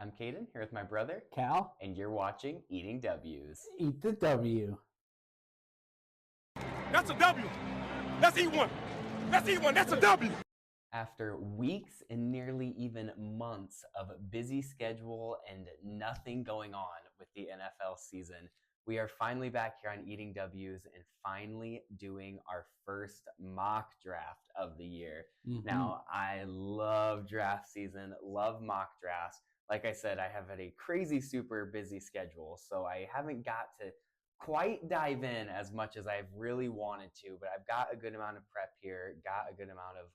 I'm Caden, here with my brother, Cal, and you're watching Eating W's. eat the W. That's a W. Let's eat one. Let's eat one. That's a W. After weeks and nearly even months of busy schedule and nothing going on with the NFL season, we are finally back here on Eating W's and finally doing our first mock draft of the year. Mm-hmm. Now, I love draft season, love mock drafts. Like I said, I have had a crazy, super busy schedule, so I haven't got to quite dive in as much as I've really wanted to, but I've got a good amount of prep here, got a good amount of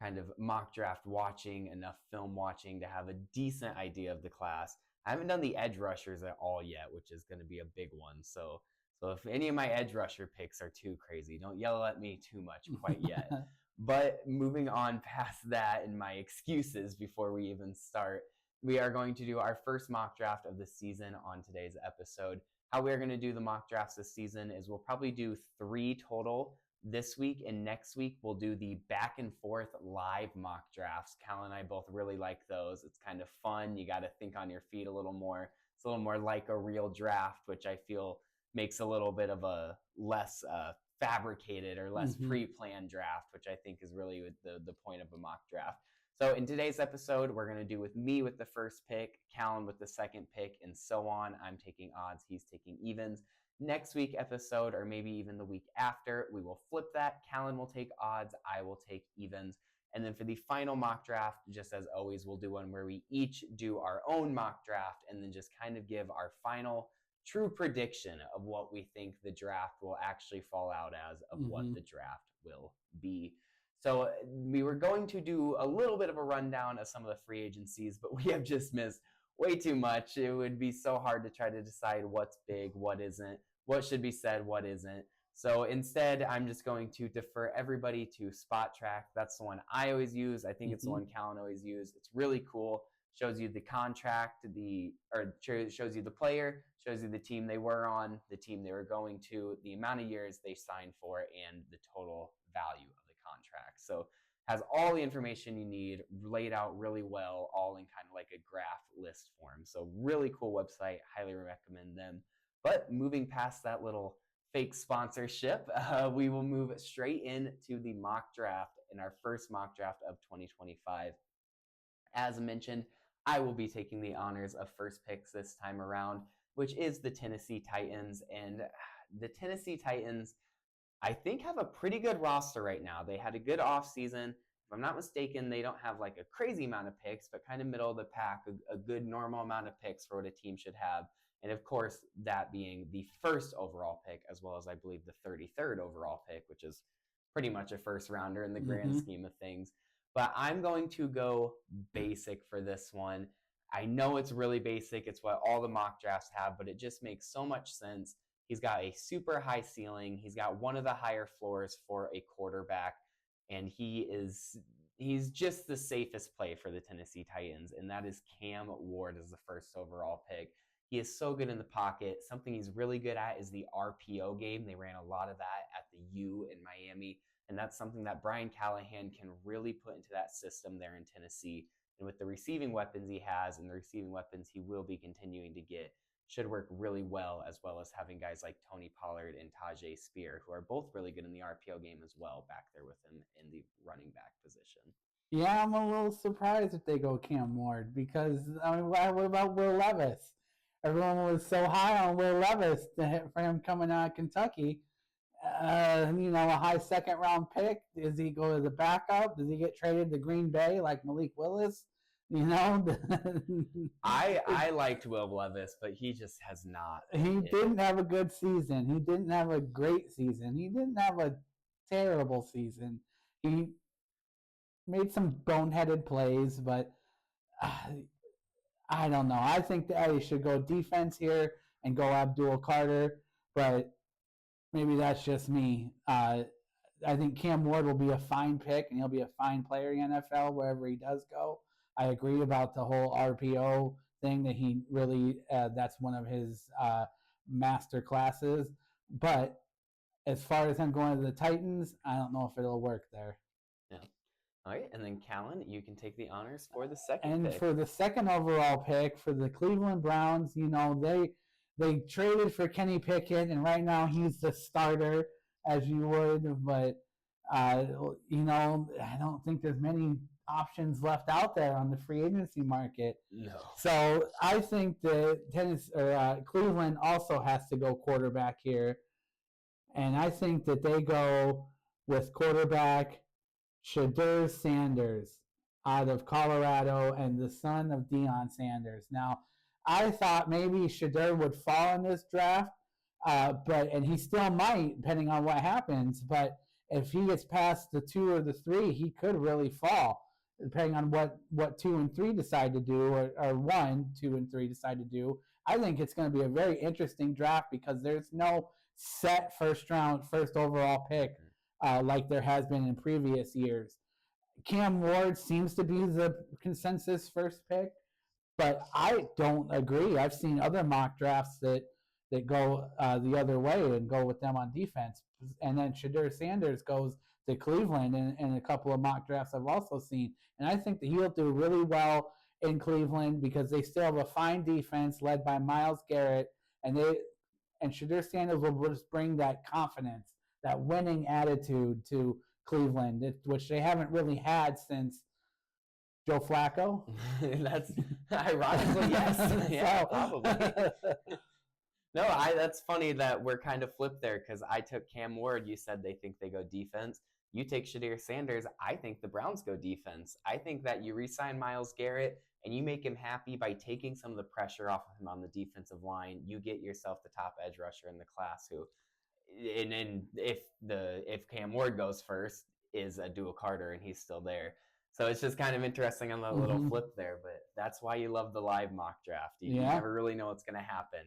kind of mock draft watching, enough film watching to have a decent idea of the class. I haven't done the edge rushers at all yet, which is going to be a big one. So if any of my edge rusher picks are too crazy, don't yell at me too much quite yet. But moving on past that and my excuses before we even start, we are going to do our first mock draft of the season on today's episode. How we're going to do the mock drafts this season is we'll probably do 3 total this week, and next week we'll do the back and forth live mock drafts. Callan and I both really like those. It's kind of fun. You got to think on your feet a little more. It's a little more like a real draft, which I feel makes a little bit of a less fabricated or less pre-planned draft, which I think is really the point of a mock draft. So in today's episode, we're going to do with me with the first pick, Callan with the second pick, and so on. I'm taking odds, he's taking evens. Next week episode, or maybe even the week after, we will flip that. Callan will take odds, I will take evens. And then for the final mock draft, just as always, we'll do one where we each do our own mock draft and then just kind of give our final true prediction of what we think the draft will actually fall out as, of what the draft will be. So we were going to do a little bit of a rundown of some of the free agencies, but we have just missed way too much. It would be so hard to try to decide what's big, what isn't, what should be said, what isn't. So instead, I'm just going to defer everybody to Spot Track. That's the one I always use. I think it's the one Callan always used. It's really cool. Shows you the contract, shows you the player, shows you the team they were on, the team they were going to, the amount of years they signed for, and the total value of the contract. So has all the information you need laid out really well, all in kind of like a graph list form. So really cool website, highly recommend them. But moving past that little fake sponsorship, we will move straight into the mock draft in our first mock draft of 2025. As mentioned, I will be taking the honors of first picks this time around, which is the Tennessee Titans. And the Tennessee Titans, I think, have a pretty good roster right now. They had a good offseason. If I'm not mistaken, they don't have like a crazy amount of picks, but kind of middle of the pack, a good normal amount of picks for what a team should have. And of course, that being the first overall pick, as well as I believe the 33rd overall pick, which is pretty much a first rounder in the grand scheme of things. But I'm going to go basic for this one. I know it's really basic. It's what all the mock drafts have, but it just makes so much sense. He's got a super high ceiling. He's got one of the higher floors for a quarterback, and he's just the safest play for the Tennessee Titans, and that is Cam Ward as the first overall pick. He is so good in the pocket. Something he's really good at is the RPO game. They ran a lot of that at the U in Miami, and that's something that Brian Callahan can really put into that system there in Tennessee. And with the receiving weapons he has and the receiving weapons he will be continuing to get, should work really well, as well as having guys like Tony Pollard and Tajay Spear, who are both really good in the RPO game as well, back there with him in the running back position. Yeah, I'm a little surprised if they go Cam Ward because, I mean, what about Will Levis? Everyone was so high on Will Levis for him coming out of Kentucky. A high second-round pick. Does he go as a backup? Does he get traded to Green Bay like Malik Willis? I liked Will Levis, but he just has not. He didn't have a good season. He didn't have a great season. He didn't have a terrible season. He made some boneheaded plays, but I don't know. I think that he should go defense here and go Abdul Carter, but maybe that's just me. I think Cam Ward will be a fine pick, and he'll be a fine player in the NFL wherever he does go. I agree about the whole RPO thing that he really, that's one of his master classes. But as far as him going to the Titans, I don't know if it'll work there. Yeah. All right, and then Callan, you can take the honors for the second And pick. for the second overall pick for the Cleveland Browns, they traded for Kenny Pickett, and right now he's the starter, as you would. But I don't think there's many options left out there on the free agency market. No. So I think that Cleveland also has to go quarterback here, and I think that they go with quarterback Shedeur Sanders out of Colorado and the son of Deion Sanders. Now, I thought maybe Shedeur would fall in this draft, and he still might, depending on what happens. But if he gets past the 2 or the 3, he could really fall, depending on what 2 and 3 decide to do, or 1, 2, and 3 decide to do. I think it's going to be a very interesting draft because there's no set first overall pick like there has been in previous years. Cam Ward seems to be the consensus first pick, but I don't agree. I've seen other mock drafts that go the other way and go with them on defense. And then Shedeur Sanders goes to Cleveland in a couple of mock drafts I've also seen. And I think that he'll do really well in Cleveland because they still have a fine defense led by Myles Garrett, and Shedeur Sanders will just bring that confidence, that winning attitude to Cleveland, which they haven't really had since Joe Flacco. That's ironically, yes. Yeah, probably. No, that's funny that we're kind of flipped there because I took Cam Ward. You said they think they go defense. You take Shedeur Sanders. I think the Browns go defense. I think that you re-sign Myles Garrett and you make him happy by taking some of the pressure off of him on the defensive line. You get yourself the top edge rusher in the class who, and if Cam Ward goes first, is a Dual Carter and he's still there. So it's just kind of interesting on the little flip there, but that's why you love the live mock draft. You never really know what's going to happen.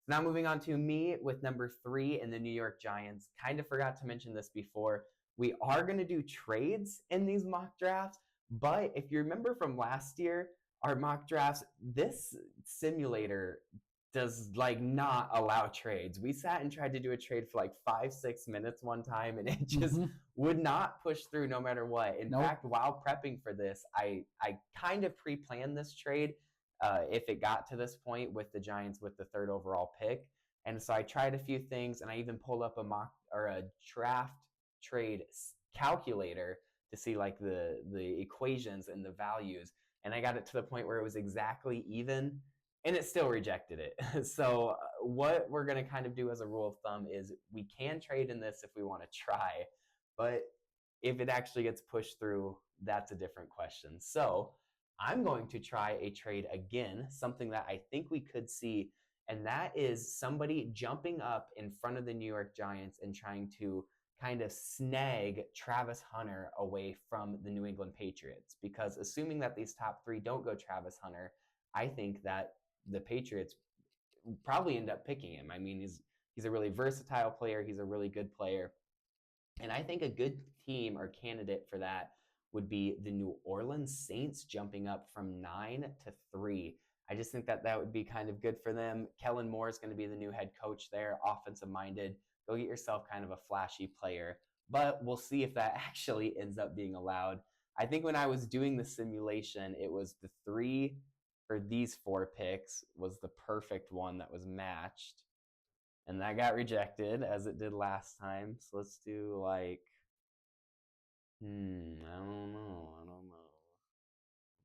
Now moving on to me with number 3 in the New York Giants. Kind of forgot to mention this before. We are going to do trades in these mock drafts, but if you remember from last year, our mock drafts, this simulator does not allow trades. We sat and tried to do a trade for 5-6 minutes one time, and it just would not push through no matter what. In fact, while prepping for this, I kind of pre-planned this trade if it got to this point with the Giants with the 3rd overall pick. And so I tried a few things, and I even pulled up a draft trade calculator to see the equations and the values. And I got it to the point where it was exactly even, and it still rejected it. So what we're going to kind of do as a rule of thumb is we can trade in this if we want to try, but if it actually gets pushed through, that's a different question. So I'm going to try a trade again, something that I think we could see, and that is somebody jumping up in front of the New York Giants and trying to kind of snag Travis Hunter away from the New England Patriots. Because assuming that these top 3 don't go Travis Hunter, I think that the Patriots probably end up picking him. I mean, he's a really versatile player. He's a really good player. And I think a good team or candidate for that would be the New Orleans Saints jumping up from 9 to 3. I just think that would be kind of good for them. Kellen Moore is going to be the new head coach there, offensive-minded. Go get yourself kind of a flashy player. But we'll see if that actually ends up being allowed. I think when I was doing the simulation, it was the 3 for these 4 picks was the perfect one that was matched. And that got rejected as it did last time. So let's do I don't know.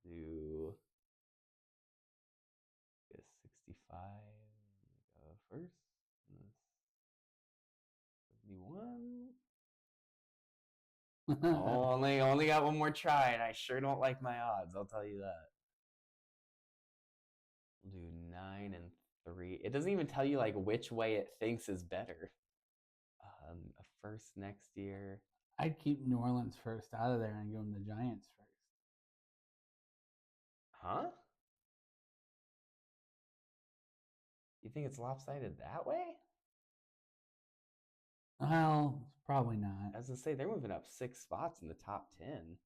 Do 65 first. 71. only got one more try, and I sure don't like my odds. I'll tell you that. We'll do 9 and 3. It doesn't even tell you which way it thinks is better. A first next year. I'd keep New Orleans first out of there and give them the Giants first. Huh? You think it's lopsided that way? Well, probably not. As I say, they're moving up 6 spots in the top 10.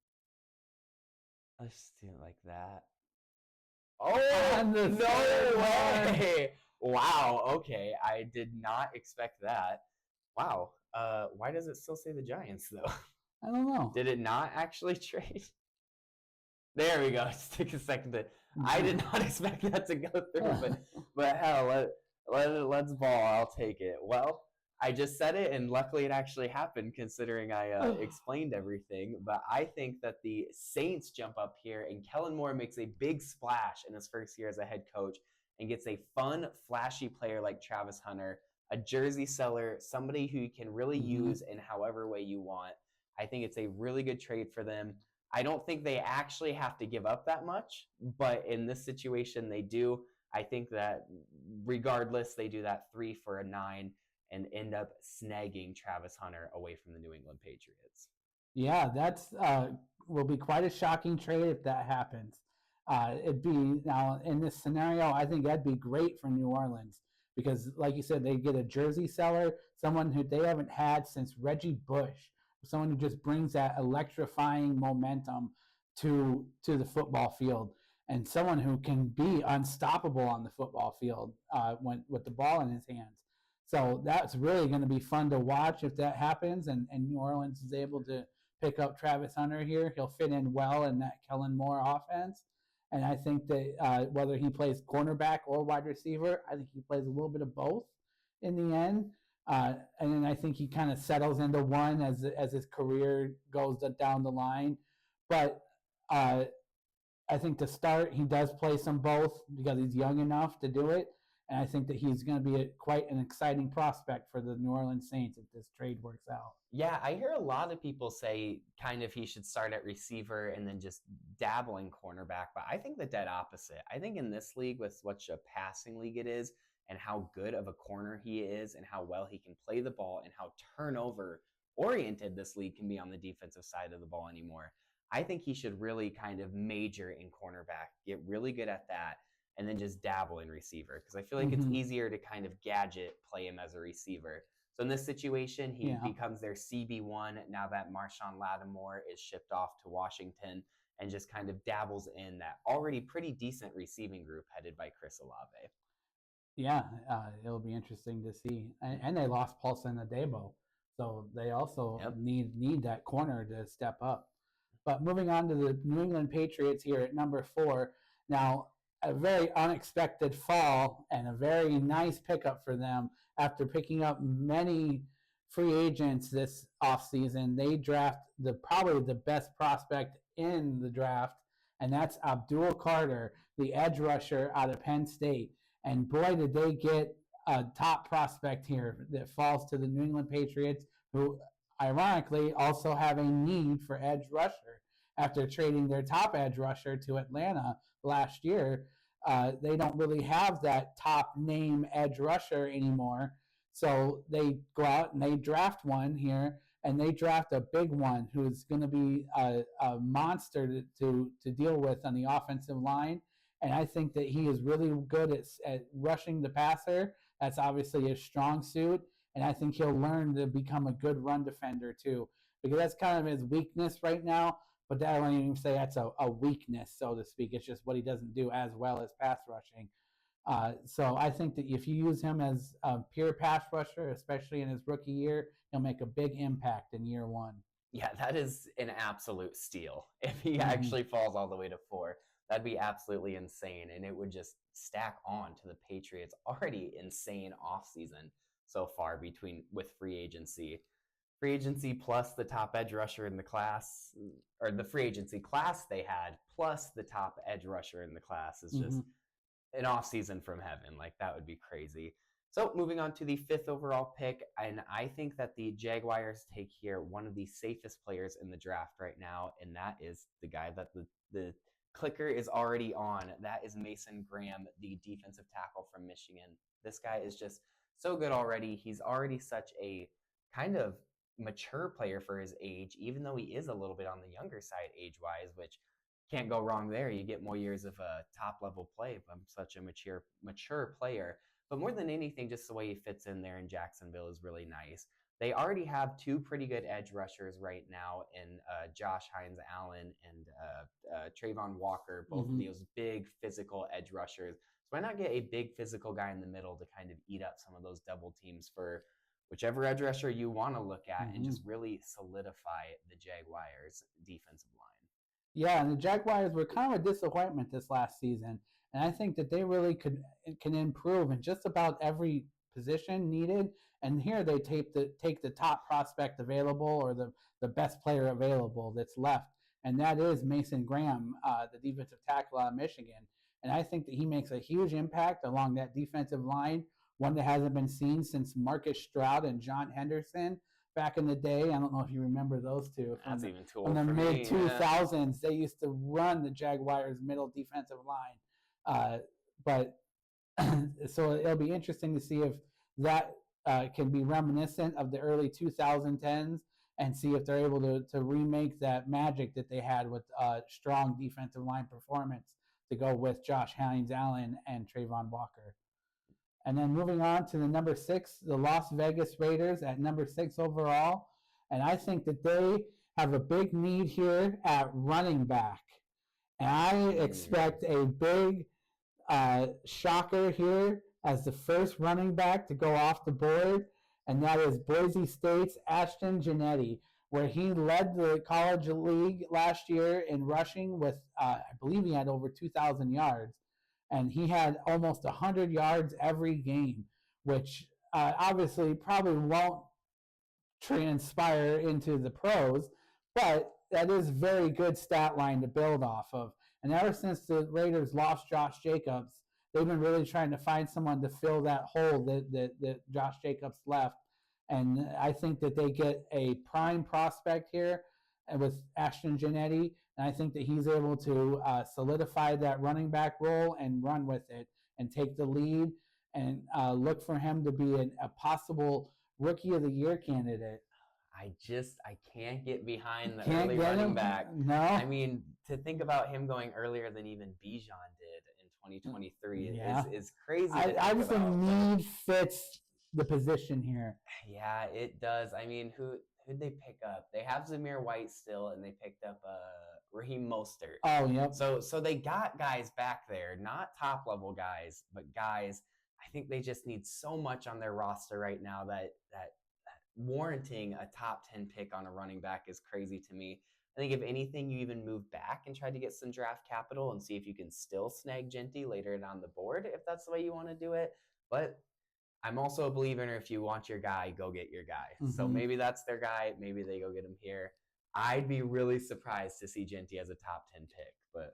Let's do it like that. Oh, no way! Wow, okay. I did not expect that. Wow. Why does it still say the Giants, though? I don't know. Did it not actually trade? There we go. Just take a second. I did not expect that to go through, but hell, let's ball. I'll take it. Well, I just said it, and luckily it actually happened, considering I explained everything. But I think that the Saints jump up here, and Kellen Moore makes a big splash in his first year as a head coach, and gets a fun, flashy player like Travis Hunter, a jersey seller, somebody who you can really use in however way you want. I think it's a really good trade for them. I don't think they actually have to give up that much, but in this situation, they do. I think that regardless, they do that 3 for a 9 and end up snagging Travis Hunter away from the New England Patriots. Yeah, that's will be quite a shocking trade if that happens. It'd be now in this scenario, I think that'd be great for New Orleans because, like you said, they get a jersey seller, someone who they haven't had since Reggie Bush, someone who just brings that electrifying momentum to the football field, and someone who can be unstoppable on the football field when with the ball in his hands. So that's really going to be fun to watch if that happens, and New Orleans is able to pick up Travis Hunter here. He'll fit in well in that Kellen Moore offense. And I think that whether he plays cornerback or wide receiver, I think he plays a little bit of both in the end. And then I think he kind of settles into one as his career goes down the line. But I think to start, he does play some both because he's young enough to do it. And I think that he's going to be quite an exciting prospect for the New Orleans Saints if this trade works out. Yeah, I hear a lot of people say kind of he should start at receiver and then just dabble in cornerback. But I think the dead opposite. I think in this league, with such a passing league it is, and how good of a corner he is, and how well he can play the ball, and how turnover oriented this league can be on the defensive side of the ball anymore, I think he should really kind of major in cornerback, get really good at that, and then just dabble in receiver. Because I feel like it's easier to kind of gadget play him as a receiver. So in this situation, he becomes their CB1 now that Marshawn Lattimore is shipped off to Washington, and just kind of dabbles in that already pretty decent receiving group headed by Chris Olave. Yeah, it'll be interesting to see. And they lost Paulson Adebo, so they also need that corner to step up. But moving on to the New England Patriots here at number 4. Now, a very unexpected fall and a very nice pickup for them after picking up many free agents this offseason. They draft probably the best prospect in the draft, and that's Abdul Carter, the edge rusher out of Penn State. And boy, did they get a top prospect here that falls to the New England Patriots, who ironically also have a need for edge rusher after trading their top edge rusher to Atlanta last year. They don't really have that top name edge rusher anymore. So they go out and they draft one here, and they draft a big one who's going to be a monster to deal with on the offensive line. And I think that he is really good at rushing the passer. That's obviously his strong suit. And I think he'll learn to become a good run defender too, because that's kind of his weakness right now. But I don't even say that's a weakness, so to speak. It's just what he doesn't do as well as pass rushing. So I think that if you use him as a pure pass rusher, especially in his rookie year, he'll make a big impact in year 1. Yeah, that is an absolute steal. If he actually falls all the way to 4, that'd be absolutely insane. And it would just stack on to the Patriots' already insane offseason so far with free agency. Free agency plus the top edge rusher in the class, or the free agency class they had plus the top edge rusher in the class is just an offseason from heaven. Like, that would be crazy. So moving on to the 5th overall pick, and I think that the Jaguars take here one of the safest players in the draft right now, and that is the guy that the clicker is already on. That is Mason Graham, the defensive tackle from Michigan. This guy is just so good already. He's already such a kind of mature player for his age, even though he is a little bit on the younger side age-wise, which can't go wrong there. You get more years of top-level play from such a mature player. But more than anything, just the way he fits in there in Jacksonville is really nice. They already have 2 pretty good edge rushers right now in Josh Hines-Allen and Trayvon Walker, both of those big physical edge rushers. So why not get a big physical guy in the middle to kind of eat up some of those double teams for whichever edge rusher you want to look at, and Mhm. just really solidify the Jaguars' defensive line. Yeah, and the Jaguars were kind of a disappointment this last season, and I think that they really can improve in just about every position needed. And here they take the top prospect available or the best player available that's left, and that is Mason Graham, the defensive tackle out of Michigan. And I think that he makes a huge impact along that defensive line, one that hasn't been seen since Marcus Stroud and John Henderson back in the day. I don't know if you remember those two That's even too from old the for mid me. 2000s. They used to run the Jaguars' middle defensive line. But so it'll be interesting to see if that can be reminiscent of the early 2010s and see if they're able to remake that magic that they had with strong defensive line performance to go with Josh Hines-Allen and Trayvon Walker. And then moving on to the number 6, the Las Vegas Raiders at number 6 overall. And I think that they have a big need here at running back. And I expect a big shocker here as the first running back to go off the board, and that is Boise State's Ashton Gennetti, where he led the college league last year in rushing with, I believe he had over 2,000 yards, and he had almost 100 yards every game, which obviously probably won't transpire into the pros, but that is very good stat line to build off of. And ever since the Raiders lost Josh Jacobs, they've been really trying to find someone to fill that hole that Josh Jacobs left. And I think that they get a prime prospect here with Ashton Gennetti. And I think that he's able to solidify that running back role and run with it and take the lead and look for him to be a possible Rookie of the Year candidate. I can't get behind the early running back. No. I mean, to think about him going earlier than even Bijan did in 2023 is crazy. I just think need fits the position here. Yeah, it does. I mean, who'd they pick up? They have Zamir White still, and they picked up Raheem Mostert. Oh, yep. So they got guys back there, not top level guys, but guys. I think they just need so much on their roster right now that warranting a top 10 pick on a running back is crazy to me. I think if anything, you even move back and try to get some draft capital and see if you can still snag Genty later down the board, if that's the way you want to do it. But I'm also a believer in if you want your guy, go get your guy. Mm-hmm. So maybe that's their guy. Maybe they go get him here. I'd be really surprised to see Genty as a top 10 pick, but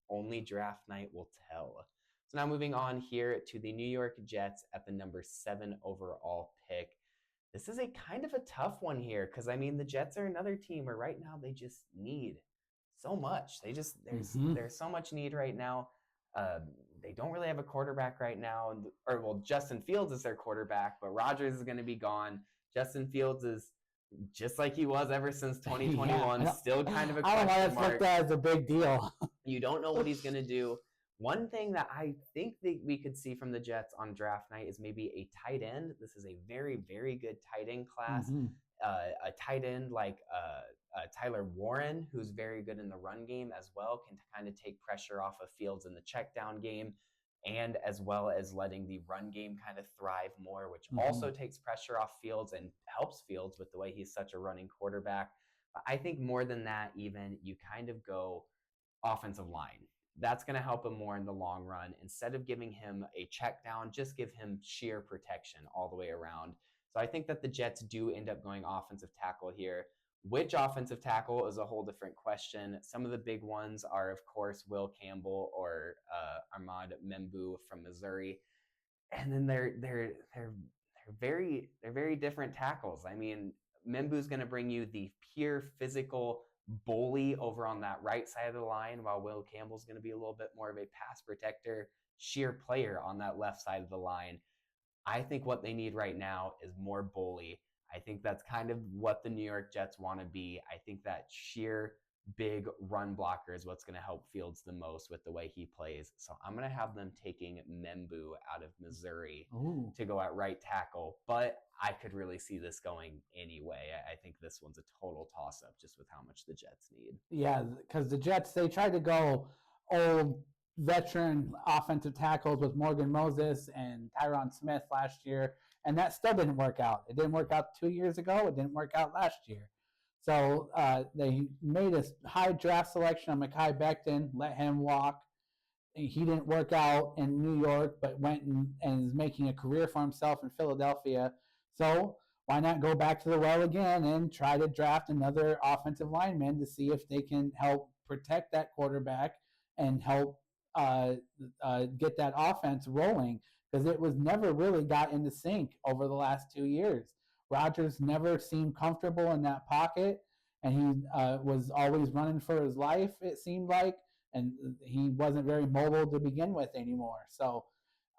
only draft night will tell. So now moving on here to the New York Jets at the number 7 overall pick. This is a kind of a tough one here because, I mean, the Jets are another team where right now they just need so much. There's so much need right now. They don't really have a quarterback right now. Justin Fields is their quarterback, but Rodgers is going to be gone. Justin Fields is just like he was ever since 2021, still kind of a question mark. I don't want to look at that as a big deal. You don't know what he's going to do. One thing that I think that we could see from the Jets on draft night is maybe a tight end. This is a very, very good tight end class. Mm-hmm. A tight end like Tyler Warren, who's very good in the run game as well, can kind of take pressure off of Fields in the check down game, and as well as letting the run game kind of thrive more, which also takes pressure off Fields and helps Fields with the way he's such a running quarterback. But I think more than that, even you kind of go offensive line. That's going to help him more in the long run. Instead of giving him a check down, just give him sheer protection all the way around. So I think that the Jets do end up going offensive tackle here. Which offensive tackle is a whole different question. Some of the big ones are, of course, Will Campbell or Ahmad Membu from Missouri. And then they're very different tackles. I mean, Membu's going to bring you the pure physical bully over on that right side of the line, while Will Campbell's going to be a little bit more of a pass protector, sheer player on that left side of the line. I think what they need right now is more bully. I think that's kind of what the New York Jets want to be. I think that sheer big run blocker is what's going to help Fields the most with the way he plays. So I'm going to have them taking Membu out of Missouri to go at right tackle. But I could really see this going anyway. I think this one's a total toss-up just with how much the Jets need. Yeah, because the Jets, they tried to go old veteran offensive tackles with Morgan Moses and Tyron Smith last year, and that still didn't work out. It didn't work out 2 years ago. It didn't work out last year. So they made a high draft selection on Mekhi Becton, let him walk. He didn't work out in New York, but went and is making a career for himself in Philadelphia. So why not go back to the well again and try to draft another offensive lineman to see if they can help protect that quarterback and help get that offense rolling, because it was never really got into sync over the last 2 years. Rodgers never seemed comfortable in that pocket, and he was always running for his life, it seemed like, and he wasn't very mobile to begin with anymore. So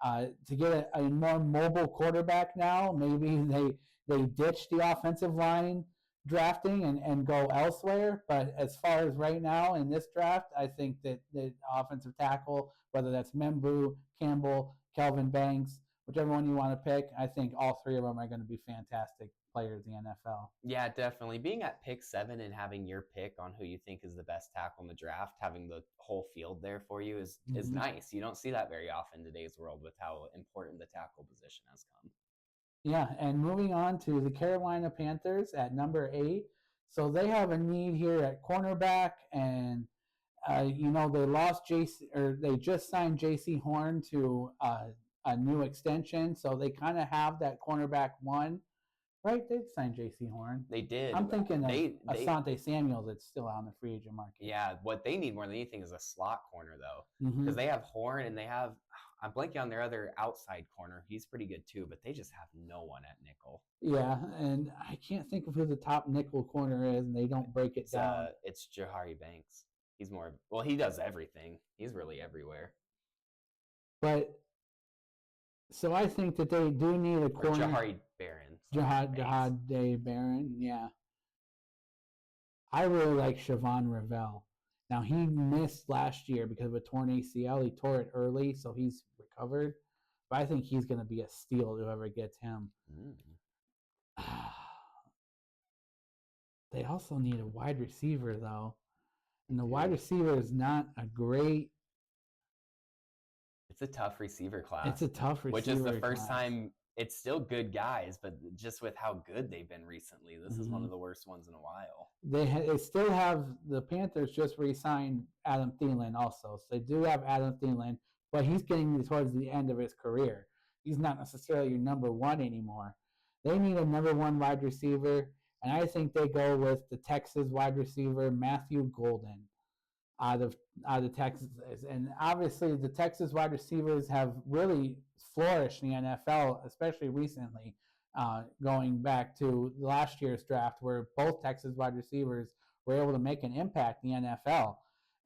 to get a more mobile quarterback now, maybe they ditch the offensive line drafting and go elsewhere. But as far as right now in this draft, I think that the offensive tackle, whether that's Membu, Campbell, Kelvin Banks, whichever one you want to pick, I think all three of them are going to be fantastic players in the NFL. Yeah, definitely. Being at pick 7 and having your pick on who you think is the best tackle in the draft, having the whole field there for you is nice. You don't see that very often in today's world with how important the tackle position has come. Yeah, and moving on to the Carolina Panthers at number 8. So they have a need here at cornerback, and they just signed J.C. Horn to a new extension, so they kind of have that cornerback one. Right, they signed J.C. Horn. They did. I'm thinking of Asante Samuel that's still on the free agent market. Yeah, what they need more than anything is a slot corner, though, because they have Horn and they have – I'm blanking on their other outside corner. He's pretty good, too, but they just have no one at nickel. Yeah, and I can't think of who the top nickel corner is, and they don't break it down. It's Jahari Banks. He's more – well, he does everything. He's really everywhere. But – so I think that they do need a corner. Or Jahari Barron. Jahad Day Barron, yeah. I really like Siobhan Ravel. Now, he missed last year because of a torn ACL. He tore it early, so he's recovered. But I think he's going to be a steal to whoever gets him. They also need a wide receiver, though. And the wide receiver is not a great... It's a tough receiver class. It's a tough receiver class. Which is the first class. time... It's still good guys, but just with how good they've been recently, this is one of the worst ones in a while. They still have the Panthers just re-signed Adam Thielen also. So they do have Adam Thielen, but he's getting towards the end of his career. He's not necessarily your number one anymore. They need a number one wide receiver, and I think they go with the Texas wide receiver Matthew Golden out of Texas. And obviously the Texas wide receivers have really flourished in the NFL, especially recently, going back to last year's draft where both Texas wide receivers were able to make an impact in the NFL.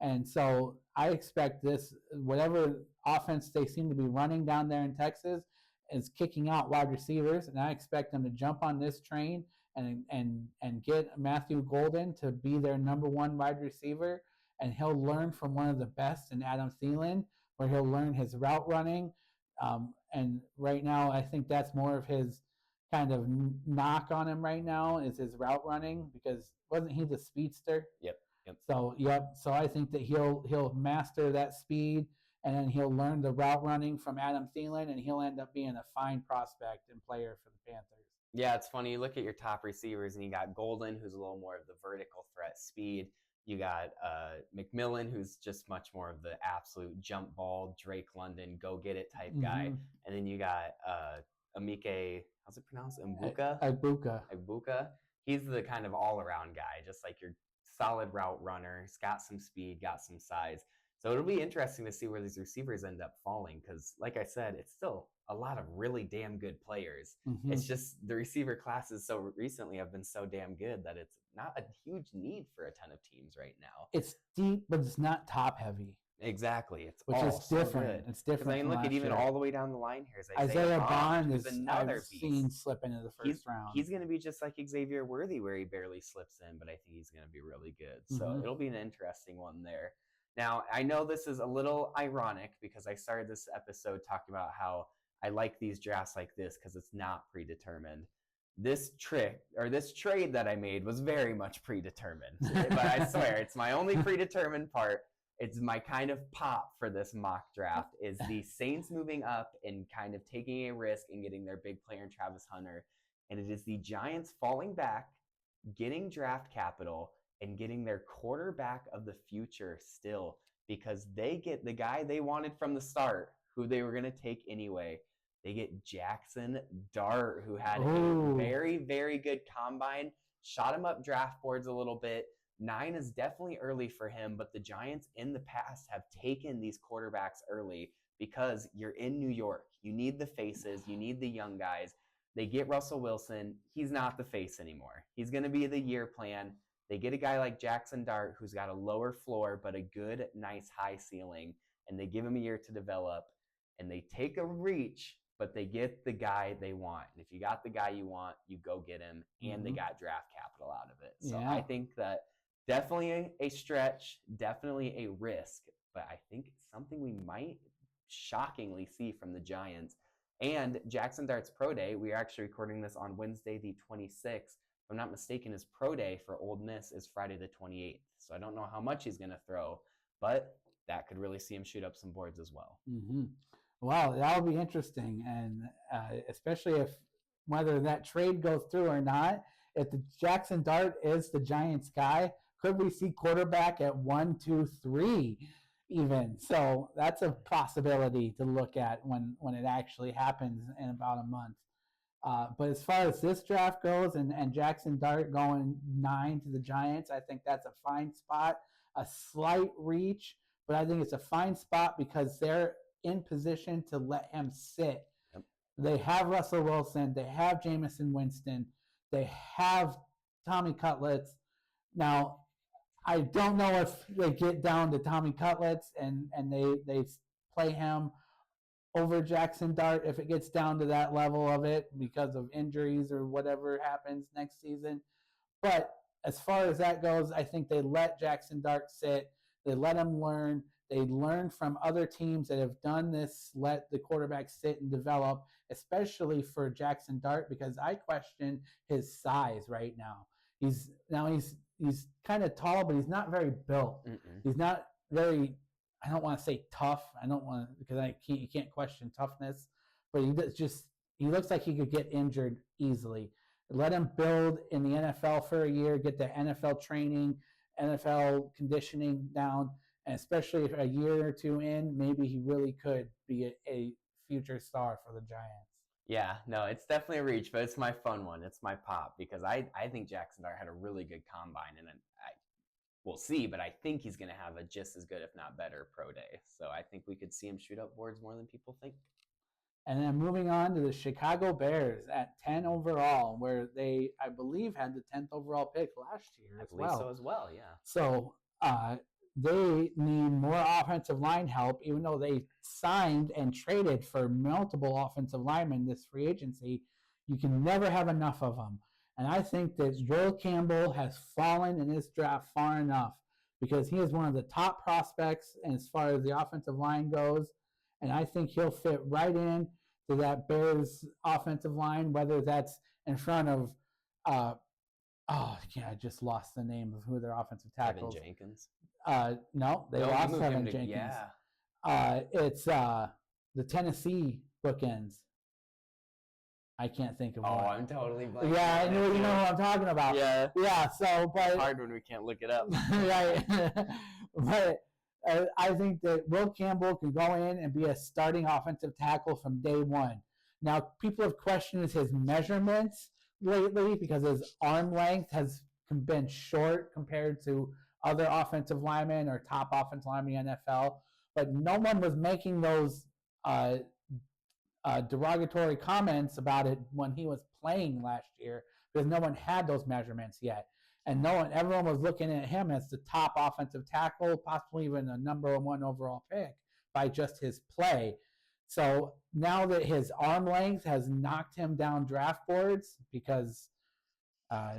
And so I expect this, whatever offense they seem to be running down there in Texas is kicking out wide receivers, and I expect them to jump on this train and get Matthew Golden to be their number one wide receiver, and he'll learn from one of the best in Adam Thielen, where he'll learn his route running. And right now, I think that's more of his kind of knock on him right now is his route running, because wasn't he the speedster? Yep. So I think that he'll master that speed, and then he'll learn the route running from Adam Thielen, and he'll end up being a fine prospect and player for the Panthers. Yeah, it's funny. You look at your top receivers, and you got Golden, who's a little more of the vertical threat speed. You got McMillan, who's just much more of the absolute jump ball, Drake London, go get it type guy. And then you got Amike, how's it pronounced? Ibuka. He's the kind of all-around guy, just like your solid route runner. He's got some speed, got some size. So it'll be interesting to see where these receivers end up falling, because like I said, it's still a lot of really damn good players. It's just the receiver classes so recently have been so damn good that it's not a huge need for a ton of teams right now. It's deep, but it's not top heavy. Exactly. It's which is different. So it's different. I mean, look at even all the way down the line here. Isaiah Bond is another beast. Seen slip into the first round. He's going to be just like Xavier Worthy, where he barely slips in, but I think he's going to be really good. So it'll be an interesting one there. Now, I know this is a little ironic because I started this episode talking about how I like these drafts like this because it's not predetermined. This trade that I made was very much predetermined. But I swear, it's my only predetermined part. it's my kind of pop for this mock draft is the Saints moving up and kind of taking a risk and getting their big player in Travis Hunter. And it is the Giants falling back, getting draft capital, and getting their quarterback of the future still, because they get the guy they wanted from the start, who they were going to take anyway. They get Jackson Dart, who had a very, very good combine, shot him up draft boards a little bit. 9 is definitely early for him, but the Giants in the past have taken these quarterbacks early because you're in New York. You need the faces. You need the young guys. They get Russell Wilson. He's not the face anymore. He's going to be the year plan. They get a guy like Jackson Dart, who's got a lower floor but a good, nice, high ceiling, and they give him a year to develop, and they take a reach, but they get the guy they want. And if you got the guy you want, you go get him, and they got draft capital out of it. So I think that definitely a stretch, definitely a risk, but I think it's something we might shockingly see from the Giants. And Jackson Dart's pro day, we are actually recording this on Wednesday the 26th. If I'm not mistaken, his pro day for Ole Miss is Friday the 28th. So I don't know how much he's going to throw, but that could really see him shoot up some boards as well. Mm-hmm. Well, that'll be interesting, and especially if whether that trade goes through or not, if the Jackson Dart is the Giants guy, could we see quarterback at 1, 2, 3 even? So that's a possibility to look at when it actually happens in about a month. But as far as this draft goes and Jackson Dart going 9 to the Giants, I think that's a fine spot, a slight reach, but I think it's a fine spot because they're in position to let him sit. Yep. They have Russell Wilson. They have Jameson Winston. They have Tommy Cutlets. Now, I don't know if they get down to Tommy Cutlets and they play him over Jackson Dart if it gets down to that level of it because of injuries or whatever happens next season. But as far as that goes, I think they let Jackson Dart sit. They let him learn. They learn from other teams that have done this, let the quarterback sit and develop, especially for Jackson Dart, because I question his size right now. He's kind of tall, but he's not very built. He's not very, I don't want to say tough. I don't want to, because you can't question toughness, but he looks like he could get injured easily. Let him build in the NFL for a year, get the NFL training, NFL conditioning down, and especially if a year or two in, maybe he really could be a future star for the Giants. Yeah, no, it's definitely a reach, but it's my fun one. It's my pop because I think Jackson Dart had a really good combine, and we'll see, but I think he's going to have a just as good, if not better, pro day. So I think we could see him shoot up boards more than people think. And then moving on to the Chicago Bears at 10 overall, where they, I believe, had the 10th overall pick last year as well. I believe so as well, yeah. So they need more offensive line help, even though they signed and traded for multiple offensive linemen this free agency. You can never have enough of them. And I think that Joel Campbell has fallen in this draft far enough because he is one of the top prospects as far as the offensive line goes. And I think he'll fit right in to that Bears offensive line, whether that's in front of, I just lost the name of who their offensive tackles. Kevin Jenkins. No, they lost Kevin Jenkins. Yeah. It's the Tennessee bookends. I can't think of. Oh, I'm totally blanking. Yeah, I know you know what I'm talking about. Yeah. Yeah. So, but it's hard when we can't look it up. Right. But I think that Will Campbell can go in and be a starting offensive tackle from day one. Now, people have questioned his measurements lately because his arm length has been short compared to other offensive linemen or top offensive linemen in the NFL. But no one was making those derogatory comments about it when he was playing last year because no one had those measurements yet. And everyone was looking at him as the top offensive tackle, possibly even the number 1 overall pick by just his play. So now that his arm length has knocked him down draft boards because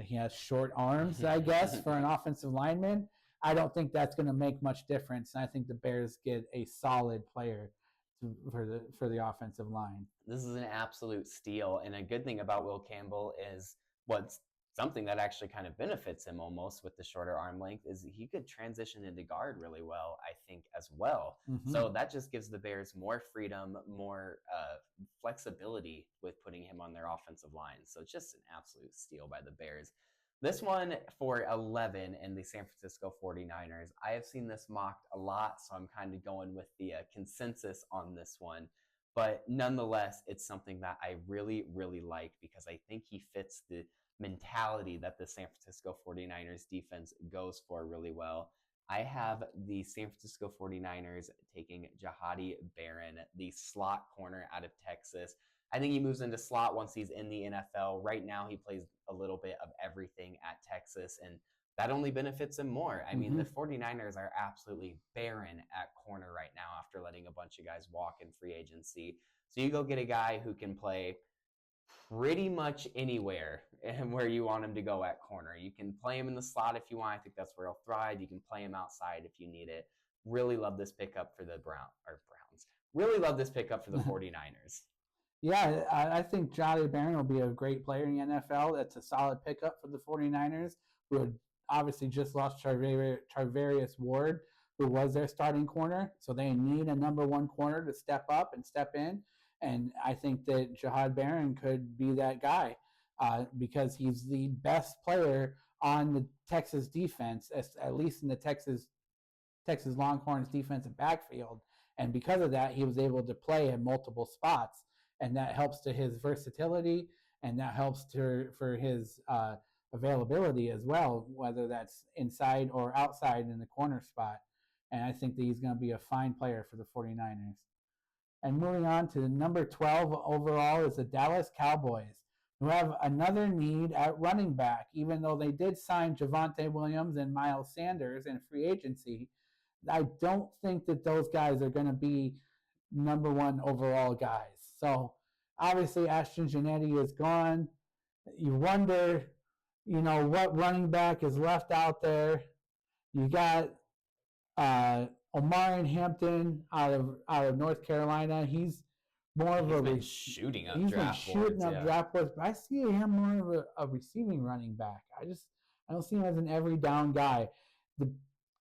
he has short arms, I guess, for an offensive lineman, I don't think that's going to make much difference. And I think the Bears get a solid player for the offensive line. This is an absolute steal. And a good thing about Will Campbell is what's something that actually kind of benefits him almost with the shorter arm length is he could transition into guard really well, I think, as well. Mm-hmm. So that just gives the Bears more freedom, more flexibility with putting him on their offensive line. So it's just an absolute steal by the Bears. This one for 11 in the San Francisco 49ers. I have seen this mocked a lot, so I'm kind of going with the consensus on this one. But nonetheless, it's something that I really, really like because I think he fits the mentality that the San Francisco 49ers defense goes for really well. I have the San Francisco 49ers taking Jahadi Barron, the slot corner out of Texas. I think he moves into slot once he's in the NFL. Right now, he plays a little bit of everything at Texas, and that only benefits him more. I mean, the 49ers are absolutely barren at corner right now after letting a bunch of guys walk in free agency. So you go get a guy who can play pretty much anywhere and where you want him to go at corner. You can play him in the slot if you want. I think that's where he'll thrive. You can play him outside if you need it. Really love this pickup for the Browns. Really love this pickup for the 49ers. Yeah, I think Jahadi Barron will be a great player in the NFL. That's a solid pickup for the 49ers, who had obviously just lost Charvarius Ward, who was their starting corner. So they need a number one corner to step up and step in. And I think that Jahadi Barron could be that guy because he's the best player on the Texas defense, at least in the Texas Longhorns defensive backfield. And because of that, he was able to play in multiple spots. And that helps to his versatility, and that helps for his availability as well, whether that's inside or outside in the corner spot. And I think that he's going to be a fine player for the 49ers. And moving on to number 12 overall is the Dallas Cowboys, who have another need at running back, even though they did sign Javonte Williams and Miles Sanders in free agency. I don't think that those guys are going to be number one overall guys. So obviously Ashton Jannetty is gone. You wonder, what running back is left out there. You got Omarion Hampton out of North Carolina. He's more of a shooting up draft boards. But I see him more of a receiving running back. I don't see him as an every down guy. The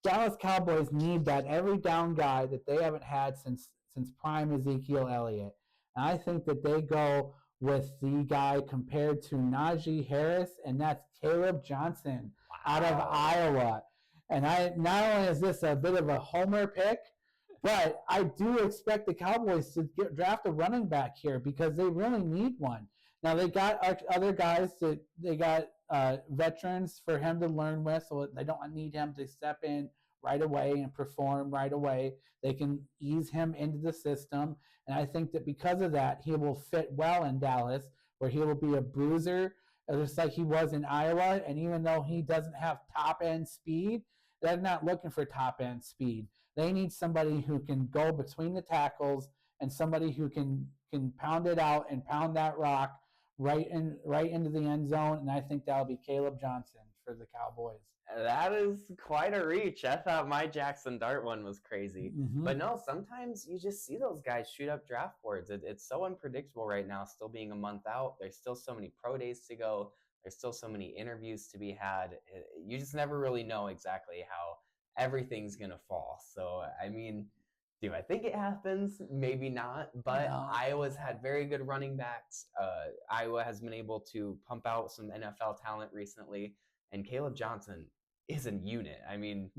Dallas Cowboys need that every down guy that they haven't had since prime Ezekiel Elliott. And I think that they go with the guy compared to Najee Harris, and that's Caleb Johnson out of Iowa. And not only is this a bit of a homer pick, but I do expect the Cowboys to draft a running back here because they really need one. Now, they got other guys that they got veterans for him to learn with, so they don't need him to step in right away and perform right away. They can ease him into the system. And I think that because of that, he will fit well in Dallas, where he will be a bruiser, just like he was in Iowa. And even though he doesn't have top-end speed, they're not looking for top-end speed. They need somebody who can go between the tackles and somebody who can pound it out and pound that rock right into the end zone. And I think that'll be Caleb Johnson for the Cowboys. That is quite a reach. I thought my Jackson Dart one was crazy. Mm-hmm. But no, sometimes you just see those guys shoot up draft boards. It's so unpredictable right now, still being a month out. There's still so many pro days to go. There's still so many interviews to be had. You just never really know exactly how everything's going to fall. So, I mean, do I think it happens? Maybe not. But no. Iowa's had very good running backs. Iowa has been able to pump out some NFL talent recently. And Caleb Johnson is a unit. I mean,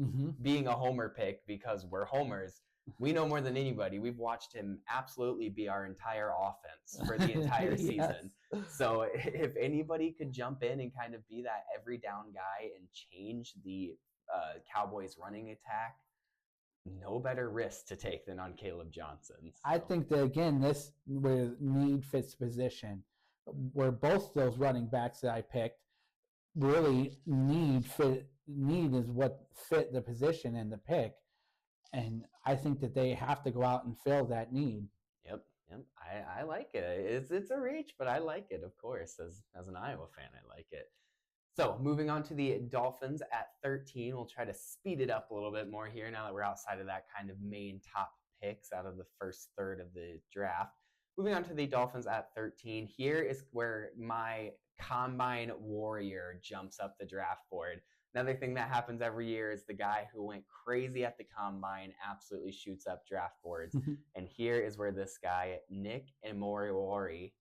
being a homer pick because we're homers, we know more than anybody. We've watched him absolutely be our entire offense for the entire season. So if anybody could jump in and kind of be that every down guy and change the Cowboys running attack, no better risk to take than on Caleb Johnson. So. I think that, again, this where need fits position, where both those running backs that I picked really need is what fit the position and the pick. And I think that they have to go out and fill that need. Yep. I like it. It's a reach, but I like it, of course. As an Iowa fan, I like it. So moving on to the Dolphins at 13, we'll try to speed it up a little bit more here now that we're outside of that kind of main top picks out of the first third of the draft. Moving on to the Dolphins at 13. Here is where my combine warrior jumps up the draft board. Another thing that happens every year is the guy who went crazy at the combine absolutely shoots up draft boards. And here is where this guy, Nick Amoriwari,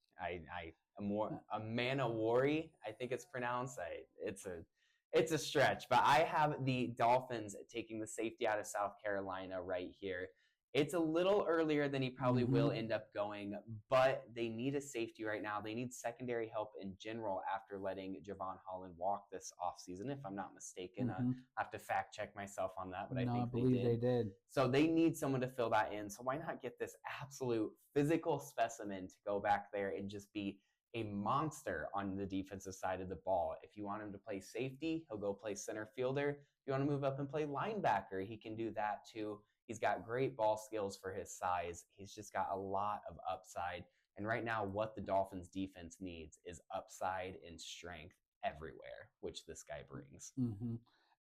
Amanawari, I think it's pronounced. It's a stretch, but I have the Dolphins taking the safety out of South Carolina right here. It's a little earlier than he probably will end up going, but they need a safety right now. They need secondary help in general after letting Javon Holland walk this offseason, if I'm not mistaken. I have to fact check myself on that, but I think they did. So they need someone to fill that in. So why not get this absolute physical specimen to go back there and just be a monster on the defensive side of the ball. If you want him to play safety, he'll go play center fielder. If you want to move up and play linebacker, he can do that too. He's got great ball skills for his size. He's just got a lot of upside. And right now, what the Dolphins defense needs is upside and strength everywhere, which this guy brings.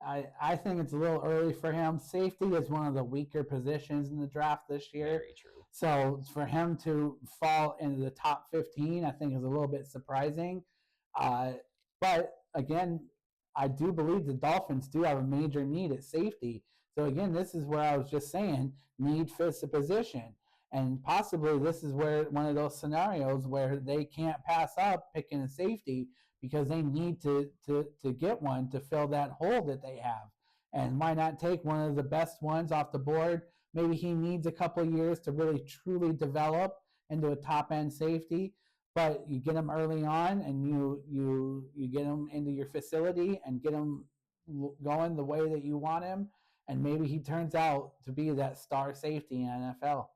I think it's a little early for him. Safety is one of the weaker positions in the draft this year. Very true. So for him to fall into the top 15, I think is a little bit surprising. But again, I do believe the Dolphins do have a major need at safety. So again, this is where I was just saying, need fits the position. And possibly this is where one of those scenarios where they can't pass up picking a safety because they need to get one to fill that hole that they have. And why not take one of the best ones off the board? Maybe he needs a couple of years to really truly develop into a top-end safety, but you get him early on and you get him into your facility and get him going the way that you want him, and maybe he turns out to be that star safety in NFL.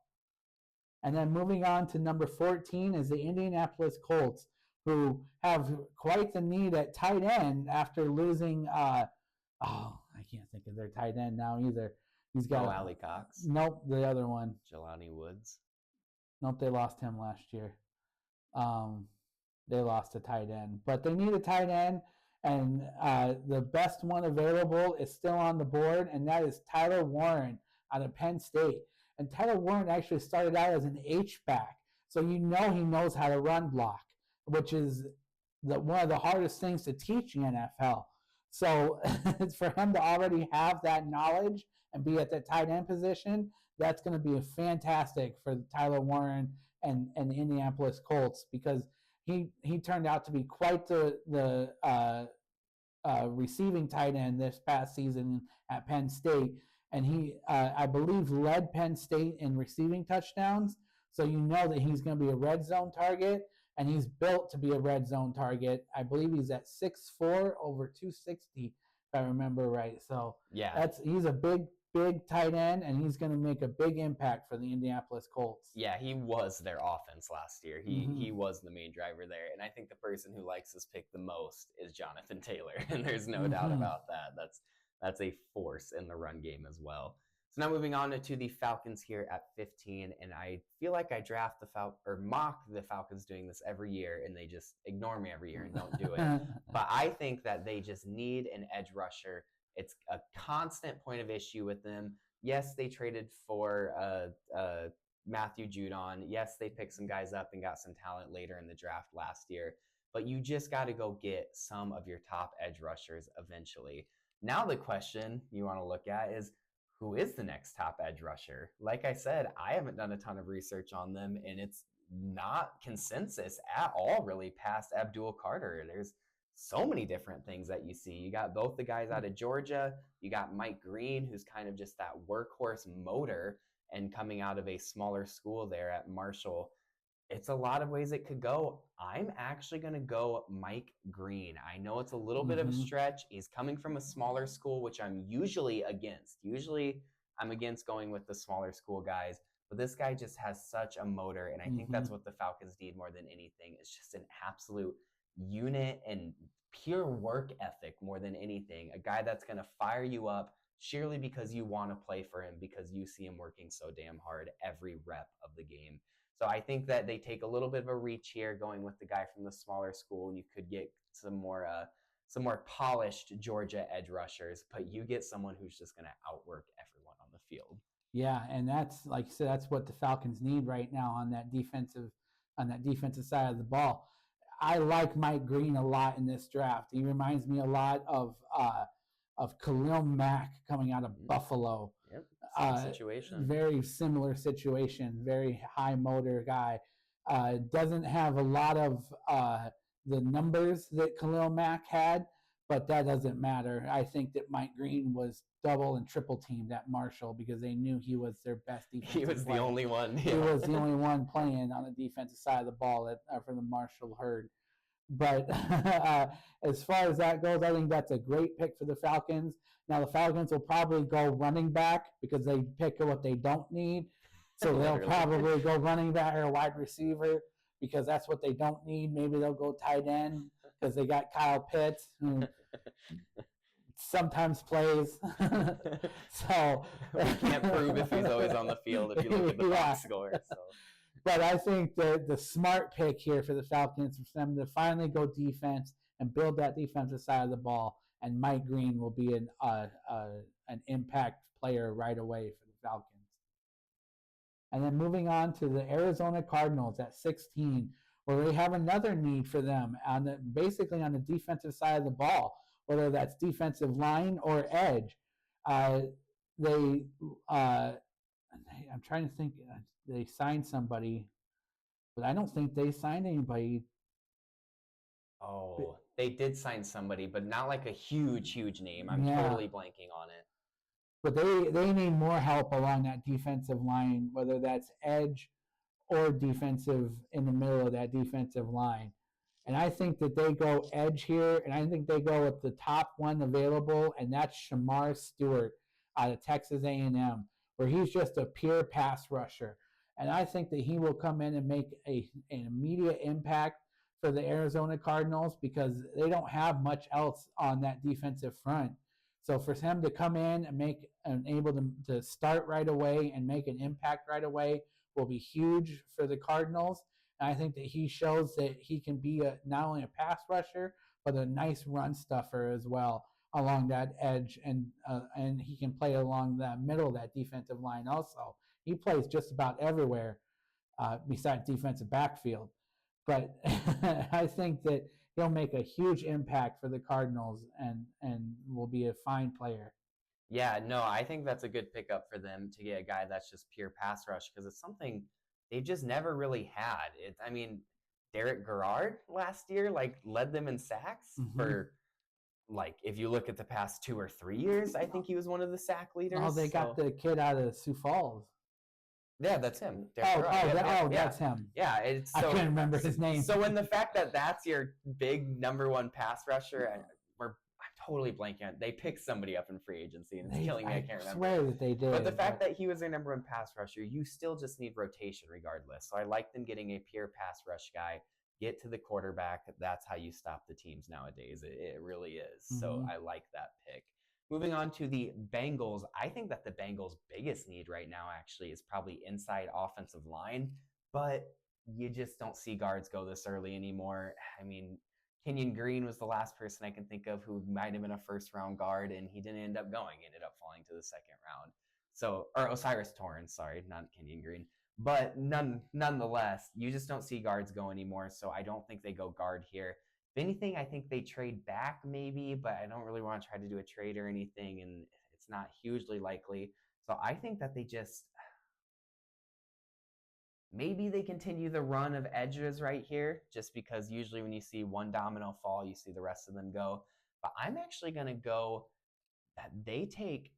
And then moving on to number 14 is the Indianapolis Colts, who have quite the need at tight end after losing I can't think of their tight end now either. He's got Ali Cox. Nope, the other one. Jelani Woods. Nope, they lost him last year. They lost a tight end, but they need a tight end, and the best one available is still on the board, and that is Tyler Warren out of Penn State. And Tyler Warren actually started out as an H-back, so he knows how to run block, which is one of the hardest things to teach in NFL. So it's for him to already have that knowledge and be at the tight end position, that's going to be fantastic for Tyler Warren and the Indianapolis Colts, because he turned out to be quite the receiving tight end this past season at Penn State. And he, I believe, led Penn State in receiving touchdowns. So you know that he's going to be a red zone target, and he's built to be a red zone target. I believe he's at 6'4", over 260, if I remember right. So yeah, he's a big tight end, and he's going to make a big impact for the Indianapolis Colts. Yeah, he was their offense last year. He was the main driver there. And I think the person who likes this pick the most is Jonathan Taylor. And there's no doubt about that. That's a force in the run game as well. So now moving on to the Falcons here at 15, and I feel like I draft mock the Falcons doing this every year, and they just ignore me every year and don't do it. But I think that they just need an edge rusher. It's a constant point of issue with them. Yes, they traded for Matthew Judon. Yes, they picked some guys up and got some talent later in the draft last year. But you just got to go get some of your top edge rushers eventually. Now the question you want to look at is, who is the next top edge rusher? Like I said, I haven't done a ton of research on them, and it's not consensus at all really past Abdul Carter. There's so many different things that you see. You got both the guys out of Georgia. You got Mike Green, who's kind of just that workhorse motor and coming out of a smaller school there at Marshall. It's a lot of ways it could go. I'm actually going to go Mike Green. I know it's a little bit of a stretch. He's coming from a smaller school, which I'm usually against. Usually I'm against going with the smaller school guys, but this guy just has such a motor, and I think that's what the Falcons need more than anything. It's just an absolute unit and pure work ethic more than anything. A guy that's going to fire you up sheerly because you want to play for him, because you see him working so damn hard every rep of the game. So I think that they take a little bit of a reach here going with the guy from the smaller school, and you could get some more polished Georgia edge rushers, but you get someone who's just going to outwork everyone on the field. Yeah, and that's, like you said, that's what the Falcons need right now on that defensive on that defensive side of the ball. I like Mike Green a lot in this draft. He reminds me a lot of Khalil Mack coming out of Buffalo. Yep, same situation. Very similar situation. Very high motor guy. Doesn't have a lot of the numbers that Khalil Mack had, but that doesn't matter. I think that Mike Green was double and triple teamed at Marshall because they knew he was their best defensive He was player. the only one. He was the only one playing on the defensive side of the ball for the Marshall herd. But as far as that goes, I think that's a great pick for the Falcons. Now, the Falcons will probably go running back because they pick what they don't need. So they'll probably go running back or wide receiver because that's what they don't need. Maybe they'll go tight end because they got Kyle Pitts, who sometimes plays. So we can't prove if he's always on the field if you look at the box score. So. But I think the smart pick here for the Falcons is for them to finally go defense and build that defensive side of the ball. And Mike Green will be an impact player right away for the Falcons. And then moving on to the Arizona Cardinals at 16, where they have another need for them basically on the defensive side of the ball, whether that's defensive line or edge. I'm trying to think. They signed somebody, but I don't think they signed anybody. Oh, they did sign somebody, but not like a huge name. I'm totally blanking on it. But they need more help along that defensive line, whether that's edge or defensive in the middle of that defensive line. And I think that they go edge here, and I think they go with the top one available, and that's Shamar Stewart out of Texas A&M, where he's just a pure pass rusher. And I think that he will come in and make an immediate impact for the Arizona Cardinals because they don't have much else on that defensive front. So for him to come in and able to start right away and make an impact right away will be huge for the Cardinals. And I think that he shows that he can be not only a pass rusher, but a nice run stuffer as well along that edge. And he can play along the middle of that defensive line also. He plays just about everywhere besides defensive backfield. But I think that he'll make a huge impact for the Cardinals and will be a fine player. Yeah, no, I think that's a good pickup for them to get a guy that's just pure pass rush because it's something they've just never really had. Derek Garrard last year led them in sacks for if you look at the past 2 or 3 years, I think he was one of the sack leaders. Oh, they got the kid out of Sioux Falls. Yeah, that's him. That's him. Yeah, I couldn't remember his name. So when the fact that that's your big number one pass rusher, I'm totally blanking on. They picked somebody up in free agency, and it's killing me. I can't remember. I swear that they did. But the fact that he was their number one pass rusher, you still just need rotation regardless. So I like them getting a pure pass rush guy. Get to the quarterback. That's how you stop the teams nowadays. It really is. Mm-hmm. So I like that pick. Moving on to the Bengals, I think that the Bengals' biggest need right now actually is probably inside offensive line, but you just don't see guards go this early anymore. I mean, Kenyon Green was the last person I can think of who might have been a first-round guard, and he didn't end up going. He ended up falling to the second round. Or Osiris Torrance, sorry, not Kenyon Green. But nonetheless, you just don't see guards go anymore, so I don't think they go guard here. If anything, I think they trade back maybe, but I don't really want to try to do a trade or anything, and it's not hugely likely. So I think that they just maybe they continue the run of edges right here, just because usually when you see one domino fall, you see the rest of them go. But I'm actually going to go that they take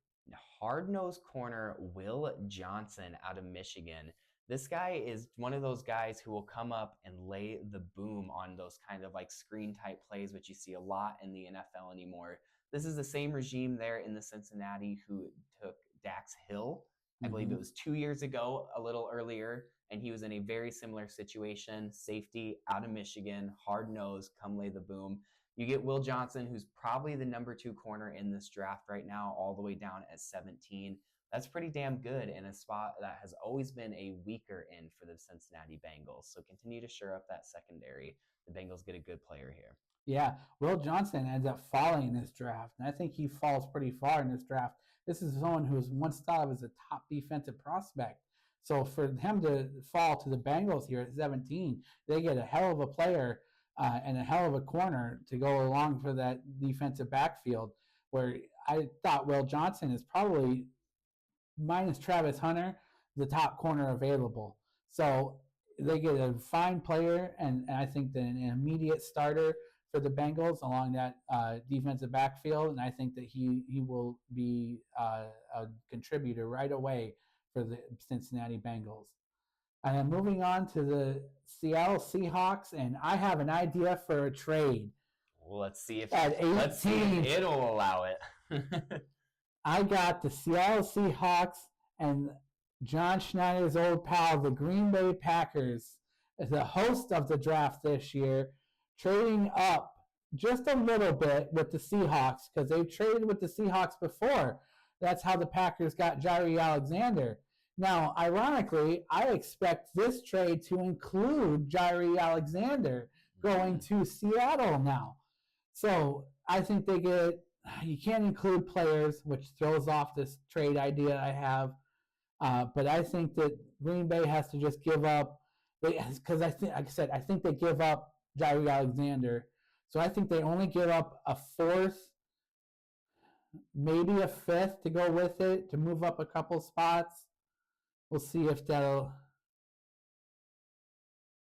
hard-nosed corner Will Johnson out of Michigan. This guy is one of those guys who will come up and lay the boom on those kind of screen type plays, which you see a lot in the NFL anymore. This is the same regime there in the Cincinnati who took Dax Hill. I believe it was 2 years ago, a little earlier, and he was in a very similar situation. Safety out of Michigan, hard nose, come lay the boom. You get Will Johnson, who's probably the number 2 corner in this draft right now, all the way down at 17. That's pretty damn good in a spot that has always been a weaker end for the Cincinnati Bengals. So continue to shore up that secondary. The Bengals get a good player here. Yeah, Will Johnson ends up falling in this draft, and I think he falls pretty far in this draft. This is someone who was once thought of as a top defensive prospect. So for him to fall to the Bengals here at 17, they get a hell of a player and a hell of a corner to go along for that defensive backfield, where I thought Will Johnson is probably, minus Travis Hunter, the top corner available. So they get a fine player, and I think that an immediate starter for the Bengals along that defensive backfield, and I think that he will be a contributor right away for the Cincinnati Bengals. And then moving on to the Seattle Seahawks, and I have an idea for a trade. Well, let's see if At 18, it'll allow it. I got the Seattle Seahawks and John Schneider's old pal, the Green Bay Packers, as the host of the draft this year, trading up just a little bit with the Seahawks, because they've traded with the Seahawks before. That's how the Packers got Jaire Alexander. Now, ironically, I expect this trade to include Jaire Alexander going to Seattle now. So I think they get, you can't include players, which throws off this trade idea I have. But I think that Green Bay has to just give up, because I think, like I said, I think they give up Jaire Alexander. So I think they only give up a fourth, maybe a fifth to go with it, to move up a couple spots. We'll see if that'll.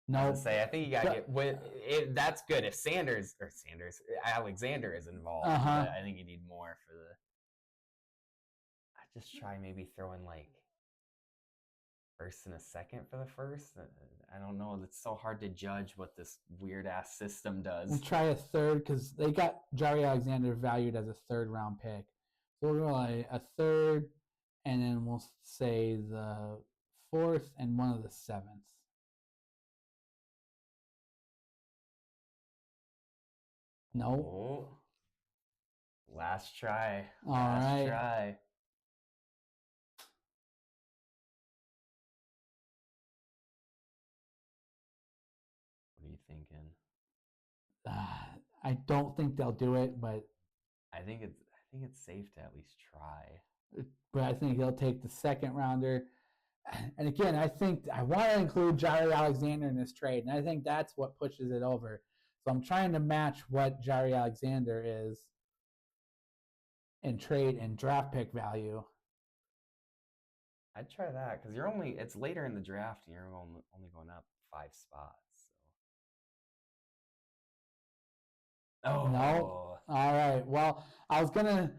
No, I think you got to get. That's good if Alexander is involved. Uh-huh. I think you need more for the. I just try maybe throwing like first and a second for the first. I don't know. It's so hard to judge what this weird ass system does. We'll try a third, because they got Jaire Alexander valued as a third round pick. So we'll go like a third, and then we'll say the fourth and one of the sevenths. No. Oh. Last try. All right. Try. What are you thinking? I don't think they'll do it, but I think it's safe to at least try. But I think they'll take the second rounder. And again, I think I want to include Jaire Alexander in this trade, and I think that's what pushes it over. So I'm trying to match what Jaire Alexander is in trade and draft pick value. I'd try that, because it's later in the draft and you're only going up 5 spots. So. Oh no. All right. Well, I was gonna.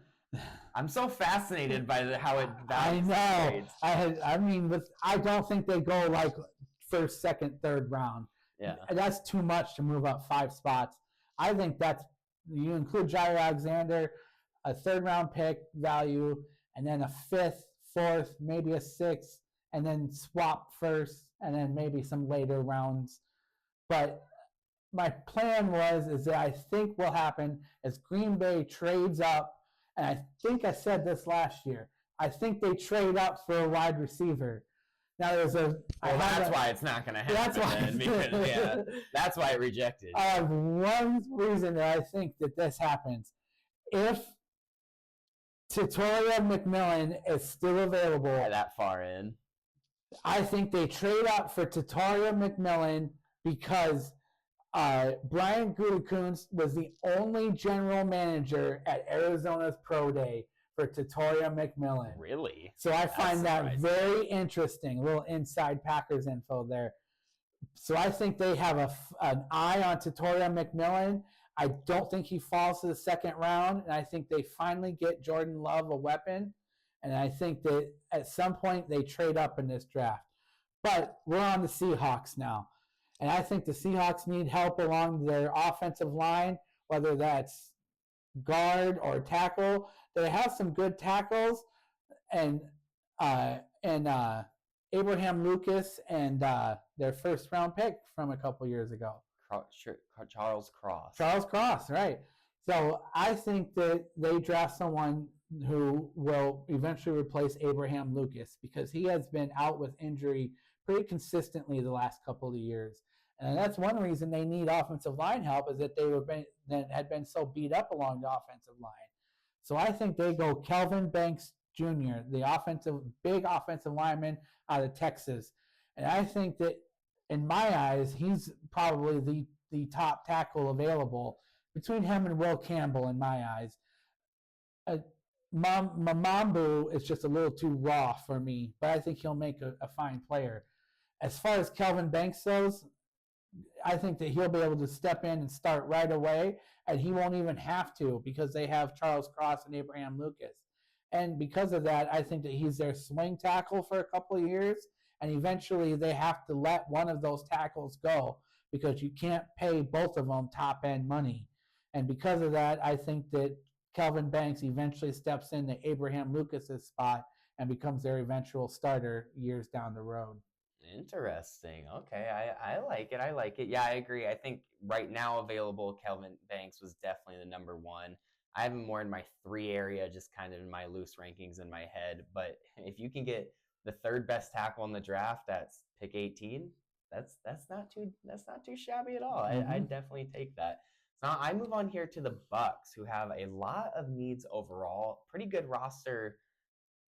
I'm so fascinated by how it. I know. I don't think they go like first, second, third round. Yeah. That's too much to move up 5 spots. I think you include Jaire Alexander, a third round pick value, and then a fifth, fourth, maybe a sixth, and then swap first, and then maybe some later rounds. But my plan is that I think will happen as Green Bay trades up, and I think I said this last year, I think they trade up for a wide receiver. Now there's that's why it's not going to happen. That's why. That's why it rejected. I have one reason that I think that this happens. If Tatoria McMillan is still available, that far in, I think they trade up for Tatoria McMillan, because Brian Gutekunst was the only general manager at Arizona's Pro Day for Tatoria McMillan. Really? So I find that very interesting. A little inside Packers info there. So I think they have an eye on Tatoria McMillan. I don't think he falls to the second round, and I think they finally get Jordan Love a weapon. And I think that at some point they trade up in this draft. But we're on the Seahawks now. And I think the Seahawks need help along their offensive line, whether that's guard or tackle. They have some good tackles, and Abraham Lucas and their first round pick from a couple years ago. Charles Cross. Charles Cross, right. So I think that they draft someone who will eventually replace Abraham Lucas, because he has been out with injury pretty consistently the last couple of years. And that's one reason they need offensive line help, is that they had been so beat up along the offensive line. So I think they go Kelvin Banks Jr., the big offensive lineman out of Texas. And I think that, in my eyes, he's probably the top tackle available between him and Will Campbell, in my eyes. Mamambu is just a little too raw for me, but I think he'll make a fine player. As far as Kelvin Banks goes, I think that he'll be able to step in and start right away, and he won't even have to because they have Charles Cross and Abraham Lucas. And because of that, I think that he's their swing tackle for a couple of years, and eventually they have to let one of those tackles go because you can't pay both of them top-end money. And because of that, I think that Kelvin Banks eventually steps into Abraham Lucas's spot and becomes their eventual starter years down the road. Interesting. Okay, I like it. I like it. Yeah, I agree. I think right now available, Kelvin Banks was definitely the number one. I have him more in my 3 area, just kind of in my loose rankings in my head. But if you can get the 3rd best tackle in the draft, that's pick 18. That's not too shabby at all. I definitely take that. So now I move on here to the Bucks, who have a lot of needs overall. Pretty good roster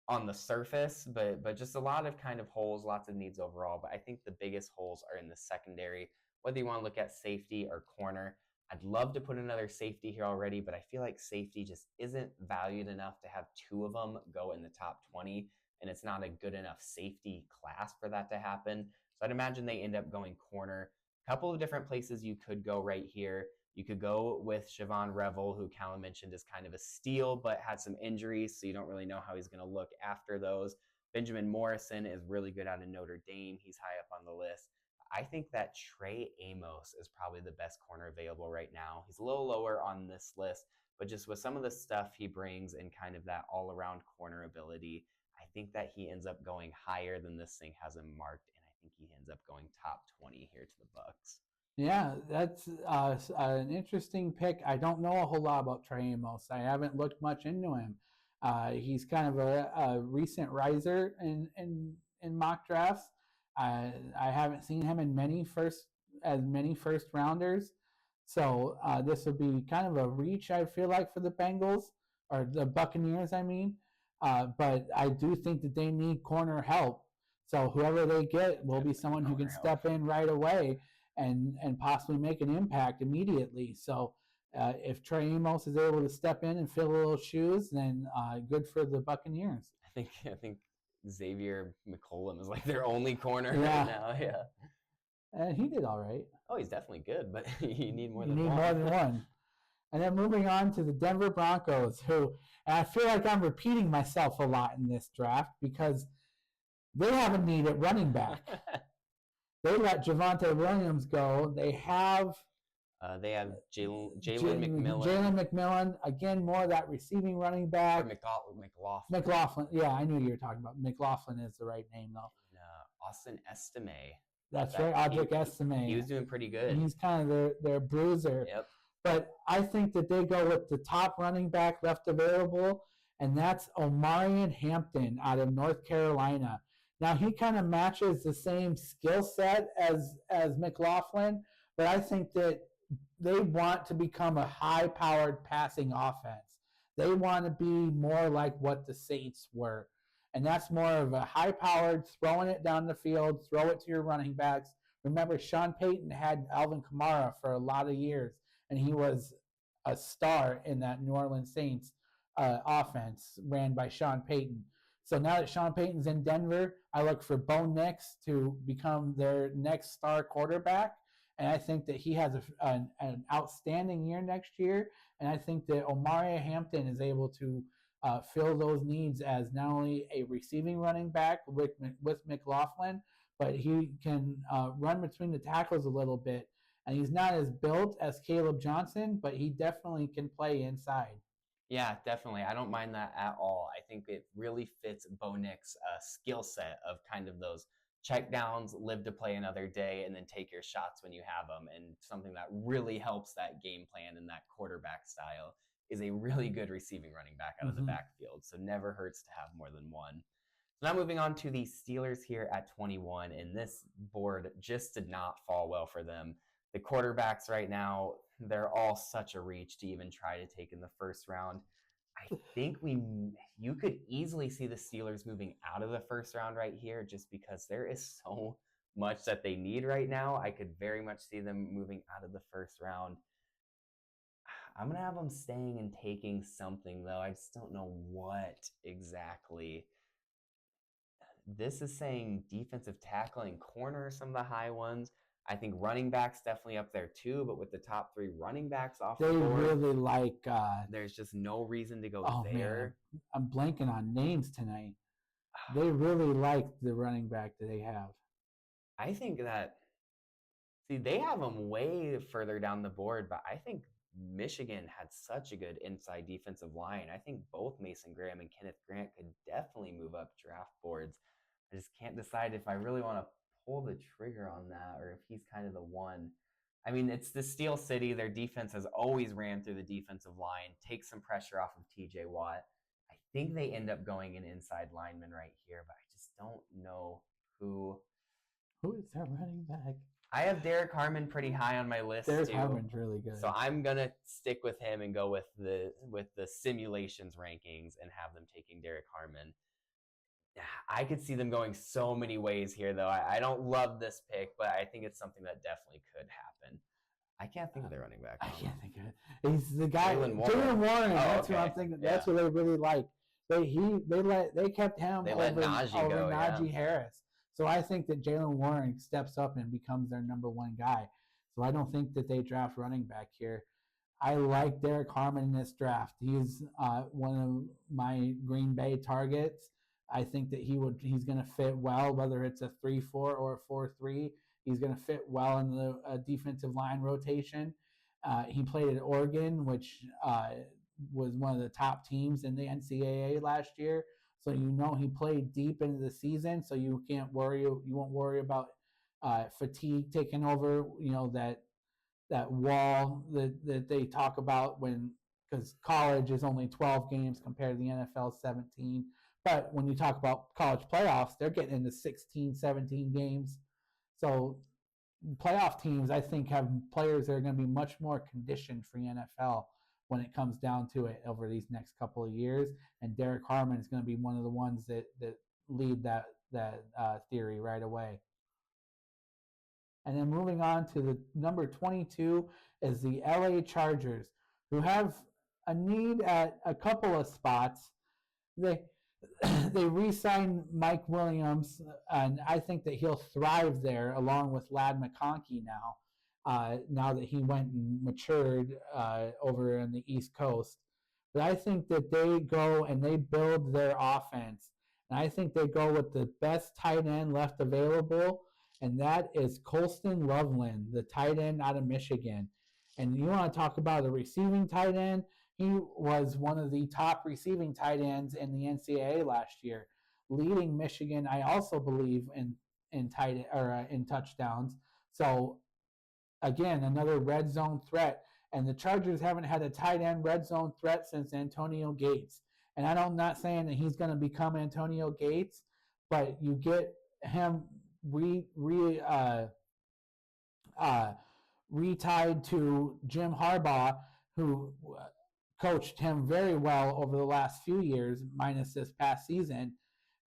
on the surface, but just a lot of kind of holes, lots of needs overall. But I think the biggest holes are in the secondary, whether you want to look at safety or corner. I'd love to put another safety here already, but I feel like safety just isn't valued enough to have 2 of them go in the top 20, and it's not a good enough safety class for that to happen. So I'd imagine they end up going corner. A couple of different places you could go right here. You could go with Siobhan Revel, who Callan mentioned is kind of a steal, but had some injuries, so you don't really know how he's going to look after those. Benjamin Morrison is really good out of Notre Dame. He's high up on the list. I think that Trey Amos is probably the best corner available right now. He's a little lower on this list, but just with some of the stuff he brings and kind of that all-around corner ability, I think that he ends up going higher than this thing has him marked, and I think he ends up going top 20 here to the Bucks. Yeah, that's an interesting pick. I don't know a whole lot about Trey Amos. I haven't looked much into him. He's kind of a recent riser in mock drafts. I haven't seen him in many first rounders. So this would be kind of a reach, I feel like, for the Bengals or the Buccaneers, I mean. But I do think that they need corner help. So whoever they get will be someone who can step in right away and possibly make an impact immediately. So if Trey Amos is able to step in and fill those shoes, then good for the Buccaneers. I think Xavier McCollum is like their only corner right now. Yeah. And he did all right. Oh, he's definitely good, but you need more You than need one. more than one. And then moving on to the Denver Broncos, who, and I feel like I'm repeating myself a lot in this draft because they have a need at running back. They let Javonte Williams go. They have Jalen McMillan. Jalen McMillan, again, more of that receiving running back. McLaughlin. Yeah, I knew you were talking about. McLaughlin is the right name, though. Austin Estime. That's right, Audric Estime. He was doing pretty good. And he's kind of their bruiser. Yep. But I think that they go with the top running back left available, and that's Omarion Hampton out of North Carolina. Now, he kind of matches the same skill set as McLaughlin, but I think that they want to become a high-powered passing offense. They want to be more like what the Saints were, and that's more of a high-powered, throwing it down the field, throw it to your running backs. Remember, Sean Payton had Alvin Kamara for a lot of years, and he was a star in that New Orleans Saints offense ran by Sean Payton. So now that Sean Payton's in Denver, I look for Bo Nix to become their next star quarterback. And I think that he has an outstanding year next year. And I think that Omarion Hampton is able to fill those needs as not only a receiving running back with McLaughlin, but he can run between the tackles a little bit. And he's not as built as Caleb Johnson, but he definitely can play inside. Yeah, definitely. I don't mind that at all. I think it really fits Bo Nix's skill set of kind of those check downs, live to play another day, and then take your shots when you have them. And something that really helps that game plan and that quarterback style is a really good receiving running back out of the backfield. So never hurts to have more than one. So now moving on to the Steelers here at 21, and this board just did not fall well for them. The quarterbacks right now, they're all such a reach to even try to take in the first round. I think you could easily see the Steelers moving out of the first round right here, just because there is so much that they need right now. I could very much see them moving out of the first round. I'm going to have them staying and taking something, though. I just don't know what exactly. This is saying defensive tackle and corner are some of the high ones. I think running backs definitely up there too, but with the top 3 running backs off They the board, really like. there's just no reason to go Oh there. man, I'm blanking on names tonight. They really like the running back that they have. I think that, see, they have them way further down the board, but I think Michigan had such a good inside defensive line. I think both Mason Graham and Kenneth Grant could definitely move up draft boards. I just can't decide if I really want to pull the trigger on that or if he's kind of the one. I mean, it's the Steel City. Their defense has always ran through the defensive line, take some pressure off of TJ Watt. I think they end up going an inside lineman right here, but I just don't know who. Who is that running back? I have Derek Harmon pretty high on my list Derek too. Harmon's really good. So I'm gonna stick with him and go with the simulations rankings and have them taking Derek Harmon. I could see them going so many ways here, though. I don't love this pick, but I think it's something that definitely could happen. I can't think of their running back. I can't think of it. He's the guy, Jalen Warren. Warren. That's what I'm thinking. Yeah. That's what they really like. They kept him They over let Najee go, Najee Harris. So I think that Jalen Warren steps up and becomes their number 1 guy. So I don't think that they draft running back here. I like Derek Harmon in this draft. He's one of my Green Bay targets. I think that he's going to fit well, whether it's a 3-4 or a 4-3. He's going to fit well in the defensive line rotation. He played at Oregon, which was one of the top teams in the NCAA last year. So he played deep into the season, so you won't worry about fatigue taking over. That wall that they talk about because college is only 12 games compared to the NFL 17. But when you talk about college playoffs, they're getting into 16, 17 games. So playoff teams, I think, have players that are going to be much more conditioned for the NFL when it comes down to it over these next couple of years. And Derek Harmon is going to be one of the ones that lead that theory right away. And then moving on to the number 22 is the LA Chargers, who have a need at a couple of spots. They re-signed Mike Williams, and I think that he'll thrive there along with Ladd McConkey now that he went and matured over on the East Coast. But I think that they go and they build their offense. And I think they go with the best tight end left available, and that is Colston Loveland, the tight end out of Michigan. And you want to talk about a receiving tight end? He was one of the top receiving tight ends in the NCAA last year, leading Michigan, I also believe, in touchdowns. So again, another red zone threat. And the Chargers haven't had a tight end red zone threat since Antonio Gates. And I'm not saying that he's going to become Antonio Gates, but you get him retied to Jim Harbaugh, who coached him very well over the last few years, minus this past season.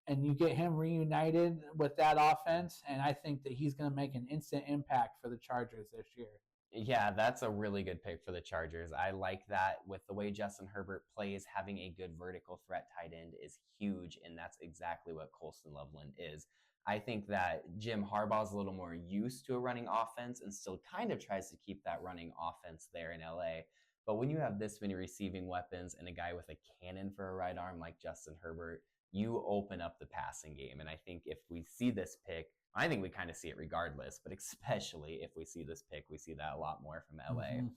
And you get him reunited with that offense, and I think that he's going to make an instant impact for the Chargers this year. Yeah, that's a really good pick for the Chargers. I like that. With the way Justin Herbert plays, having a good vertical threat tight end is huge, and that's exactly what Colston Loveland is. I think that Jim Harbaugh is a little more used to a running offense and still kind of tries to keep that running offense there in LA. But when you have this many receiving weapons and a guy with a cannon for a right arm like Justin Herbert, you open up the passing game. And I think if we see this pick, I think we kind of see it regardless, but especially if we see this pick, we see that a lot more from LA. Mm-hmm.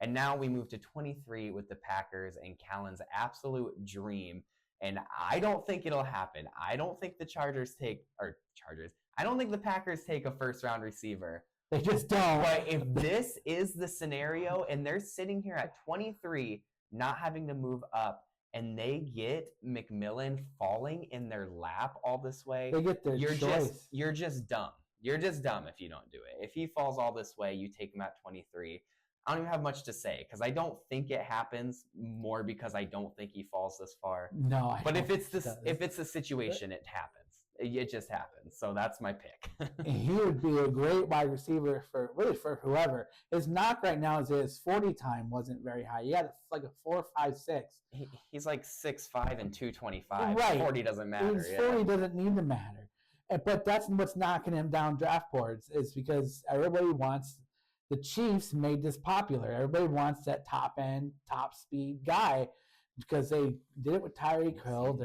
And now we move to 23 with the Packers and Callan's absolute dream. And I don't think it'll happen. I don't think the I don't think the Packers take a first-round receiver. They just don't. But if this is the scenario and they're sitting here at 23, not having to move up, and they get McMillan falling in their lap all this way, they get their choice. You're just dumb. You're just dumb if you don't do it. If he falls all this way, you take him at 23. I don't even have much to say because I don't think it happens, more because I don't think he falls this far. No, but if it's a situation, it happens. It just happens. So that's my pick. he would be a great wide receiver for whoever. His knock right now is his 40 time wasn't very high. He had like a 4.56. He's like 6'5" and 225. Right. 40 doesn't matter. 40 doesn't need to matter. But that's what's knocking him down draft boards, is because everybody wants, the Chiefs made this popular. Everybody wants that top end, top speed guy because they did it with Tyreek Hill.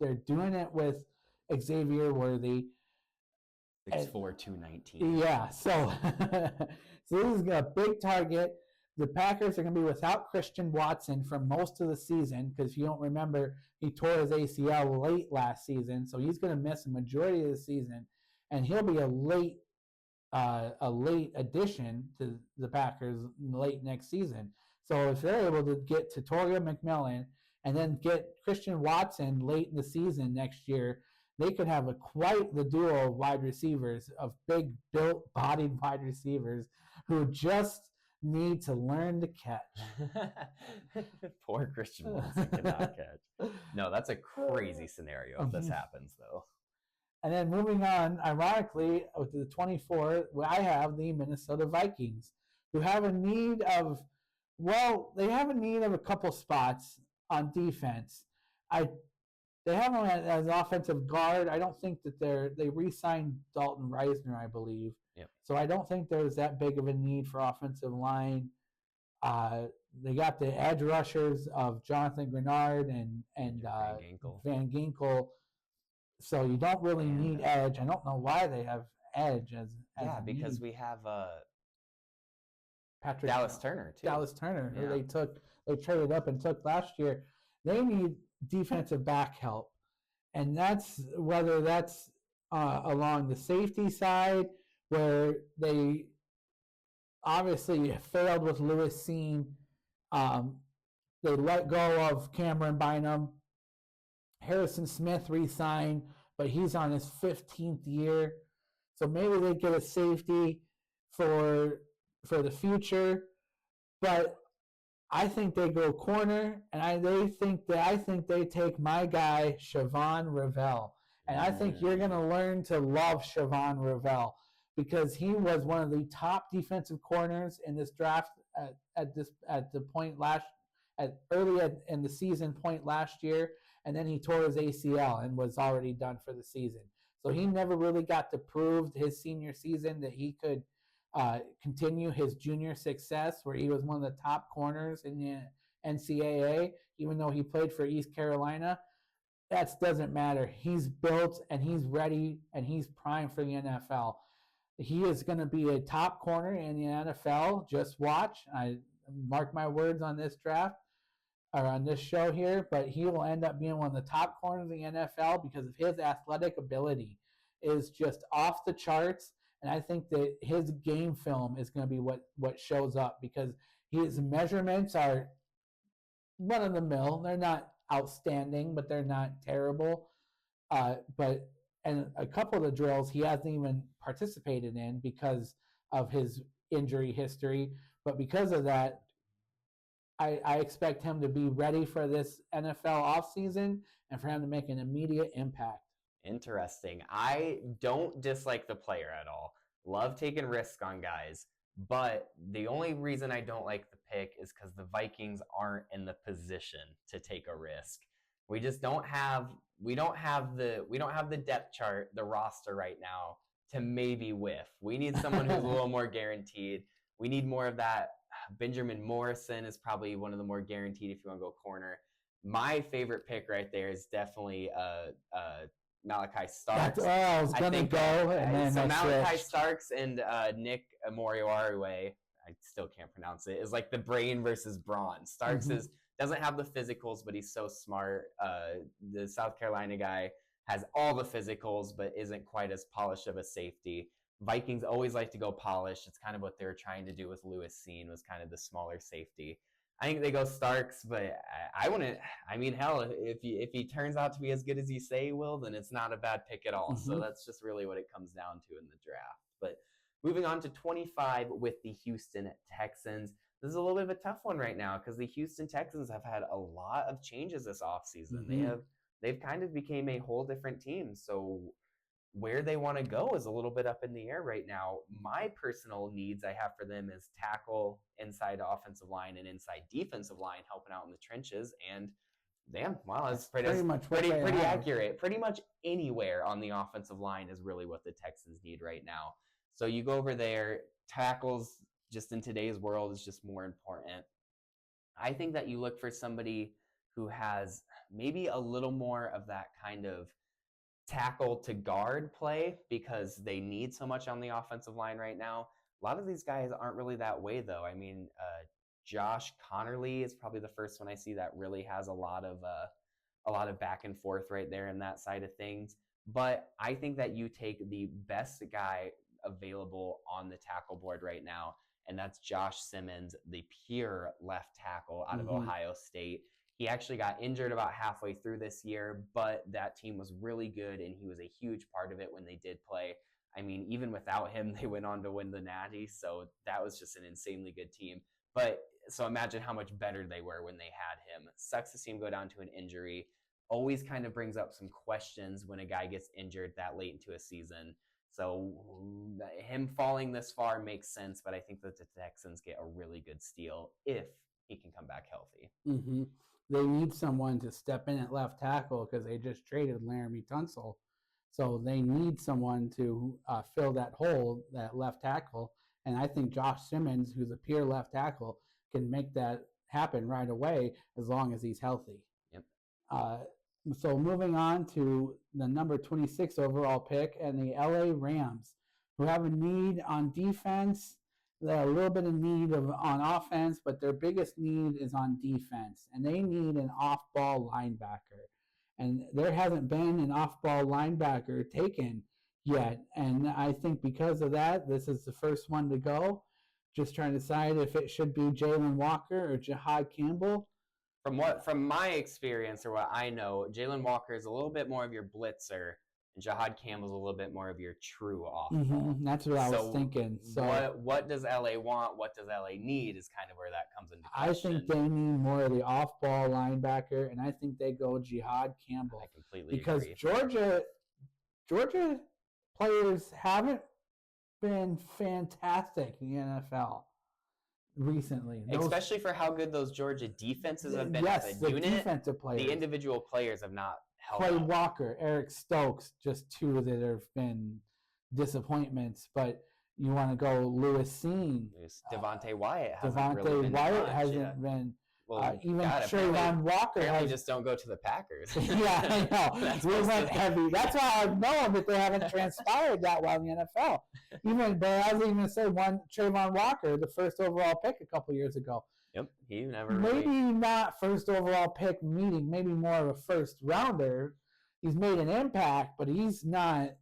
They're doing it with Xavier Worthy. 6'4", 219. Yeah, so this is a big target. The Packers are going to be without Christian Watson for most of the season because if you don't remember, he tore his ACL late last season, so he's going to miss a majority of the season, and he'll be a late addition to the Packers late next season. So if they're able to get Toria McMillan and then get Christian Watson late in the season next year, they could have quite the duo of wide receivers, of big built-bodied wide receivers who just need to learn to catch. Poor Christian Watson cannot catch. No, that's a crazy scenario if this happens, though. And then moving on, ironically, with the 24, I have the Minnesota Vikings, who have a need of, a couple spots on defense. They have him as offensive guard. I don't think that they re-signed Dalton Reisner, I believe. Yep. So I don't think there's that big of a need for offensive line. They got the edge rushers of Jonathan Grenard and Van Ginkel. So you don't really need edge. I don't know why they have edge as because we have Patrick Dallas Turner too. Dallas Turner, who they traded up and took last year. They need defensive back help, and whether that's along the safety side, where they obviously failed with Lewis Seen. They let go of Cameron Bynum. Harrison Smith re-signed, but he's on his 15th year. So maybe they get a safety for the future. But I think they go corner, and I think they take my guy, Siobhan Revell. And I think you're going to learn to love Siobhan Revell because he was one of the top defensive corners in this draft early in the season point last year, and then he tore his ACL and was already done for the season. So he never really got to prove his senior season that he could continue his junior success, where he was one of the top corners in the NCAA, even though he played for East Carolina. That doesn't matter. He's built and he's ready and he's primed for the NFL. He is going to be a top corner in the NFL. Just watch. I mark my words on this draft or on this show here, but he will end up being one of the top corners in the NFL because of his athletic ability is just off the charts. And I think that his game film is going to be what shows up because his measurements are run of the mill. They're not outstanding, but they're not terrible. And a couple of the drills he hasn't even participated in because of his injury history. But because of that, I expect him to be ready for this NFL offseason and for him to make an immediate impact. Interesting. I don't dislike the player at all. Love taking risks on guys. But the only reason I don't like the pick is because the Vikings aren't in the position to take a risk. We just don't have the depth chart, the roster right now to maybe whiff. We need someone who's a little more guaranteed. We need more of that. Benjamin Morrison is probably one of the more guaranteed if you want to go corner. My favorite pick right there is definitely Malachi Starks. I was going to go. And then so Malachi Starks and Nick Moriarue, I still can't pronounce it, is like the brain versus brawn. Starks doesn't have the physicals, but he's so smart. The South Carolina guy has all the physicals, but isn't quite as polished of a safety. Vikings always like to go polished. It's kind of what they were trying to do with Lewis Seen, was kind of the smaller safety. I think they go Starks, but I wouldn't. I mean, hell, if he turns out to be as good as you say he will, then it's not a bad pick at all. So that's just really what it comes down to in the draft. But Moving on to 25 with the Houston Texans. This is a little bit of a tough one right now because the Houston Texans have had a lot of changes this offseason. They've kind of became a whole different team. So where they want to go is a little bit up in the air right now. My personal needs I have for them is tackle, inside offensive line, and inside defensive line, helping out in the trenches. And damn, wow, that's pretty accurate. Pretty much anywhere on the offensive line is really what the Texans need right now. So you go over there, tackles just in today's world is just more important. I think that you look for somebody who has maybe a little more of that kind of tackle to guard play because they need so much on the offensive line right now. A lot of these guys aren't really that way, though. I mean, Josh Connerly is probably the first one I see that really has a lot of back and forth right there in that side of things. But I think that you take the best guy available on the tackle board right now, and that's Josh Simmons, the pure left tackle out of Ohio State. He actually got injured about halfway through this year, but that team was really good, and he was a huge part of it when they did play. I mean, even without him, they went on to win the Natty, so that was just an insanely good team. But so imagine how much better they were when they had him. Sucks to see him go down to an injury. Always kind of brings up some questions when a guy gets injured that late into a season. So him falling this far makes sense, but I think that the Texans get a really good steal if he can come back healthy. They need someone to step in at left tackle because they just traded Laramie Tunsil. So they need someone to fill that hole, that left tackle. And I think Josh Simmons, who's a pure left tackle, can make that happen right away as long as he's healthy. Yep. So moving on to the number 26 overall pick and the LA Rams, who have a need on defense. They have a little bit of need on offense, but their biggest need is on defense. And they need an off-ball linebacker. And there hasn't been an off-ball linebacker taken yet. And I think because of that, this is the first one to go. Just trying to decide if it should be Jalen Walker or Jihad Campbell. From my experience or what I know, Jalen Walker is a little bit more of your blitzer, and Jihad Campbell's a little bit more of your true off-ball. That's what I was thinking. So what does LA want? What does LA need is kind of where that comes into question. I think they need more of the off-ball linebacker, and I think they go Jihad Campbell. I completely because agree. Georgia players haven't been fantastic in the NFL recently. Especially for how good those Georgia defenses have been as a unit. Defensive players. The individual players have not held Clay up. Walker, Eric Stokes, just two that have been disappointments. But you want to go Lewis Seen. Devontae Wyatt hasn't been. Well, even Trayvon Walker apparently just don't go to the Packers. Yeah, I know. We went heavy. That's why I've known that they haven't transpired that well in the NFL. But I was even going to say Trayvon Walker, the first overall pick a couple years ago. Yep, he never maybe not first overall pick meeting, maybe more of a first rounder. He's made an impact, but he's not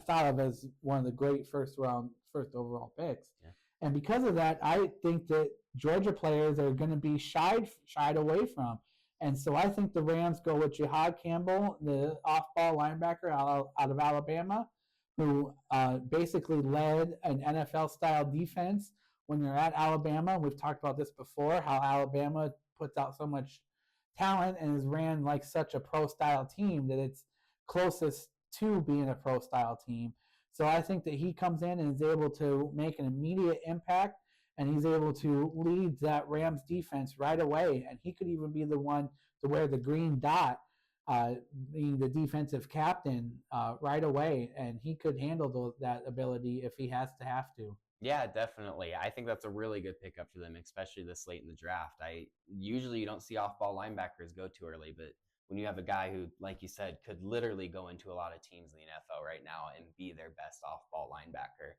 thought of as one of the great first overall picks. Yeah. And because of that, I think that Georgia players are going to be shied away from. And so I think the Rams go with Jihad Campbell, the off-ball linebacker out of Alabama, who basically led an NFL-style defense when they're at Alabama. We've talked about this before, how Alabama puts out so much talent and is ran like such a pro-style team that it's closest to being a pro-style team. So I think that he comes in and is able to make an immediate impact, and he's able to lead that Rams defense right away. And he could even be the one to wear the green dot, being the defensive captain right away. And he could handle that ability if he has to. Yeah, definitely. I think that's a really good pickup for them, especially this late in the draft. Usually you don't see off-ball linebackers go too early, but when you have a guy who, like you said, could literally go into a lot of teams in the NFL right now and be their best off-ball linebacker,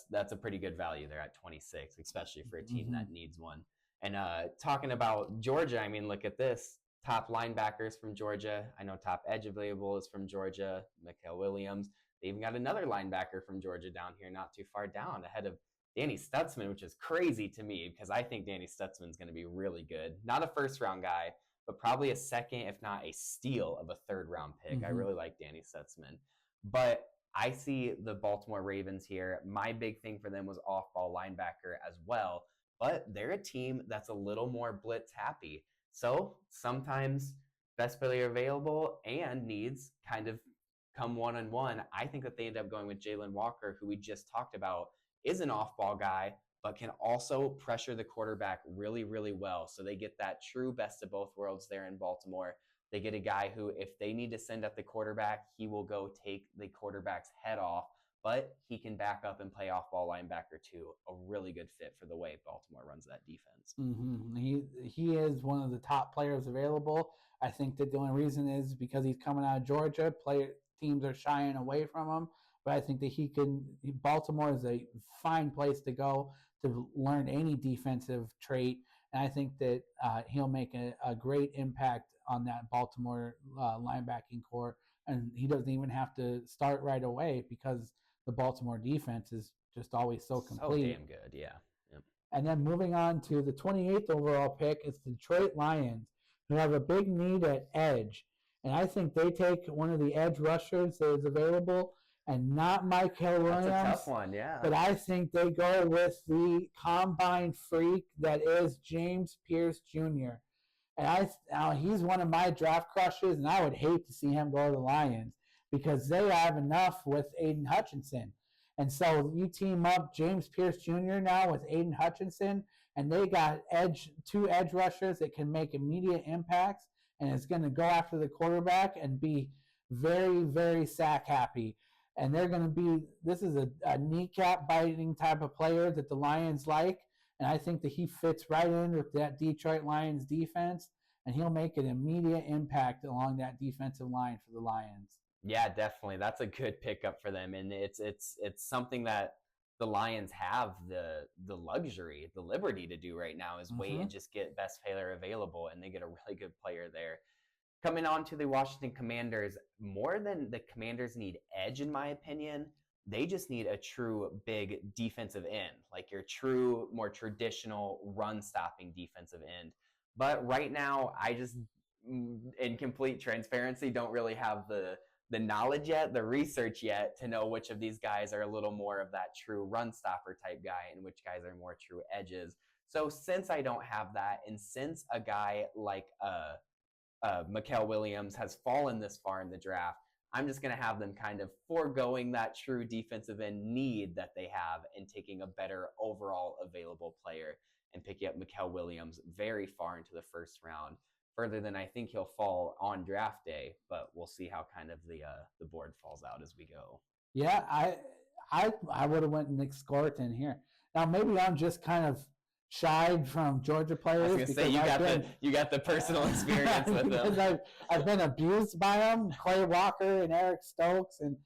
that's a pretty good value there at 26, especially for a team that needs one. And talking about Georgia, I mean, look at this. Top linebackers from Georgia. I know top edge available is from Georgia, Mikael Williams. They even got another linebacker from Georgia down here, not too far down, ahead of Danny Stutzman, which is crazy to me because I think Danny Stutzman is going to be really good. Not a first-round guy, but probably a second, if not a steal of a third-round pick. I really like Danny Stutzman. But I see the Baltimore Ravens here. My big thing for them was off-ball linebacker as well, but they're a team that's a little more blitz happy. So sometimes best player available and needs kind of come one-on-one. I think that they end up going with Jalen Walker, who we just talked about, is an off-ball guy, but can also pressure the quarterback really, really well. So they get that true best of both worlds there in Baltimore. They get a guy who, if they need to send at the quarterback, he will go take the quarterback's head off, but he can back up and play off-ball linebacker too. A really good fit for the way Baltimore runs that defense. He is one of the top players available. I think that the only reason is because he's coming out of Georgia. Teams are shying away from him, but I think that Baltimore is a fine place to go to learn any defensive trait, and I think that he'll make a great impact on that Baltimore linebacking core, and he doesn't even have to start right away because the Baltimore defense is just always so complete. So damn good, yeah. Yep. And then moving on to the 28th overall pick, it's the Detroit Lions, who have a big need at edge. And I think they take one of the edge rushers that is available, and not Michael Williams. That's a tough one, yeah. But I think they go with the combine freak that is James Pierce Jr. And he's one of my draft crushes, and I would hate to see him go to the Lions because they have enough with Aiden Hutchinson. And so you team up James Pierce Jr. now with Aiden Hutchinson, and they got two edge rushers that can make immediate impacts, and it's going to go after the quarterback and be very, very sack happy. And this is a kneecap biting type of player that the Lions like. And I think that he fits right in with that Detroit Lions defense, and he'll make an immediate impact along that defensive line for the Lions. Yeah, definitely. That's a good pickup for them, and it's something that the Lions have the luxury, the liberty to do right now is wait and just get best player available, and they get a really good player there. Coming on to the Washington Commanders, more than the Commanders need edge, in my opinion, they just need a true big defensive end, like your true, more traditional run-stopping defensive end. But right now, I just, in complete transparency, don't really have the knowledge yet, the research yet, to know which of these guys are a little more of that true run-stopper type guy and which guys are more true edges. So since I don't have that, and since a guy like Mikel Williams has fallen this far in the draft, I'm just going to have them kind of foregoing that true defensive end need that they have and taking a better overall available player and picking up Mikel Williams very far into the first round, further than I think he'll fall on draft day, but we'll see how kind of the board falls out as we go. Yeah, I would have went Nick Scorton here. Now maybe I'm just kind of shied from Georgia players. I was going to say, you got the personal experience with them. I've been abused by them, Clay Walker and Eric Stokes, and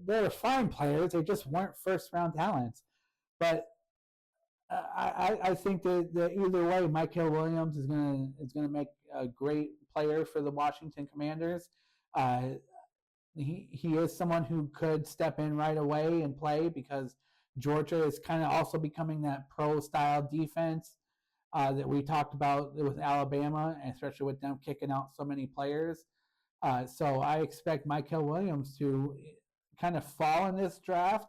they're fine players. They just weren't first-round talents. But I think that either way, Michael Williams is gonna make a great player for the Washington Commanders. He is someone who could step in right away and play because Georgia is kind of also becoming that pro-style defense that we talked about with Alabama, and especially with them kicking out so many players. So I expect Michael Williams to kind of fall in this draft,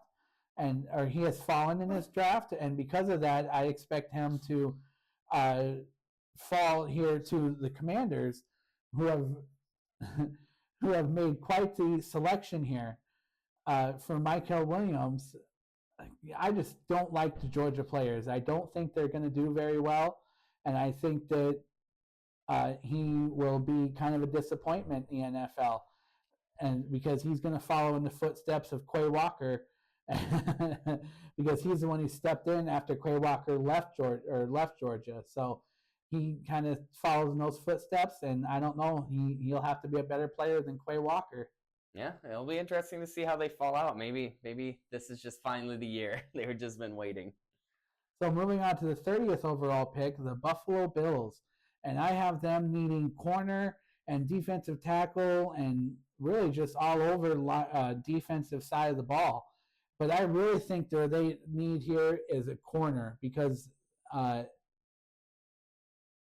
or he has fallen in this draft, and because of that, I expect him to fall here to the Commanders, who have made quite the selection here for Michael Williams. I just don't like the Georgia players. I don't think they're going to do very well, and I think that he will be kind of a disappointment in the NFL, and because he's going to follow in the footsteps of Quay Walker, because he's the one who stepped in after Quay Walker left Georgia. So he kind of follows in those footsteps, and I don't know. He'll have to be a better player than Quay Walker. Yeah, it'll be interesting to see how they fall out. Maybe this is just finally the year. They've just been waiting. So moving on to the 30th overall pick, the Buffalo Bills. And I have them needing corner and defensive tackle and really just all over defensive side of the ball. But I really think they need here is a corner because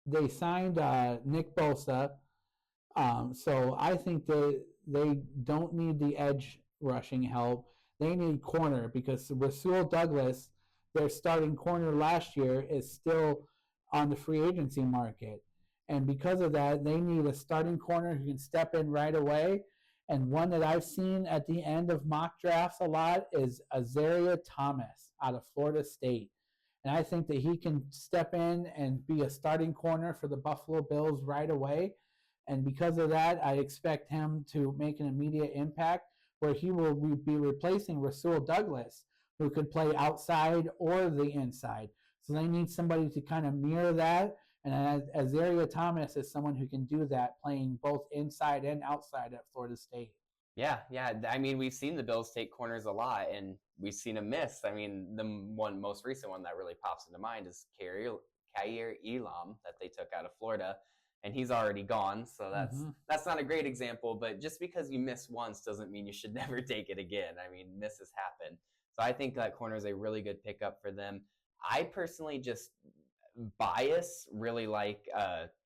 they signed Nick Bosa. So I think they don't need the edge rushing help. They need corner because Rasul Douglas, their starting corner last year, is still on the free agency market. And because of that, they need a starting corner who can step in right away. And one that I've seen at the end of mock drafts a lot is Azaria Thomas out of Florida State. And I think that he can step in and be a starting corner for the Buffalo Bills right away. And because of that, I expect him to make an immediate impact where he will be replacing Rasul Douglas, who could play outside or the inside. So they need somebody to kind of mirror that. And Azaria Thomas is someone who can do that, playing both inside and outside at Florida State. Yeah. I mean, we've seen the Bills take corners a lot, and we've seen them miss. I mean, the most recent one that really pops into mind is Khair Elam that they took out of Florida, and he's already gone. So that's not a great example. But just because you miss once doesn't mean you should never take it again. I mean, misses happen. So I think that corner is a really good pickup for them. I personally just really like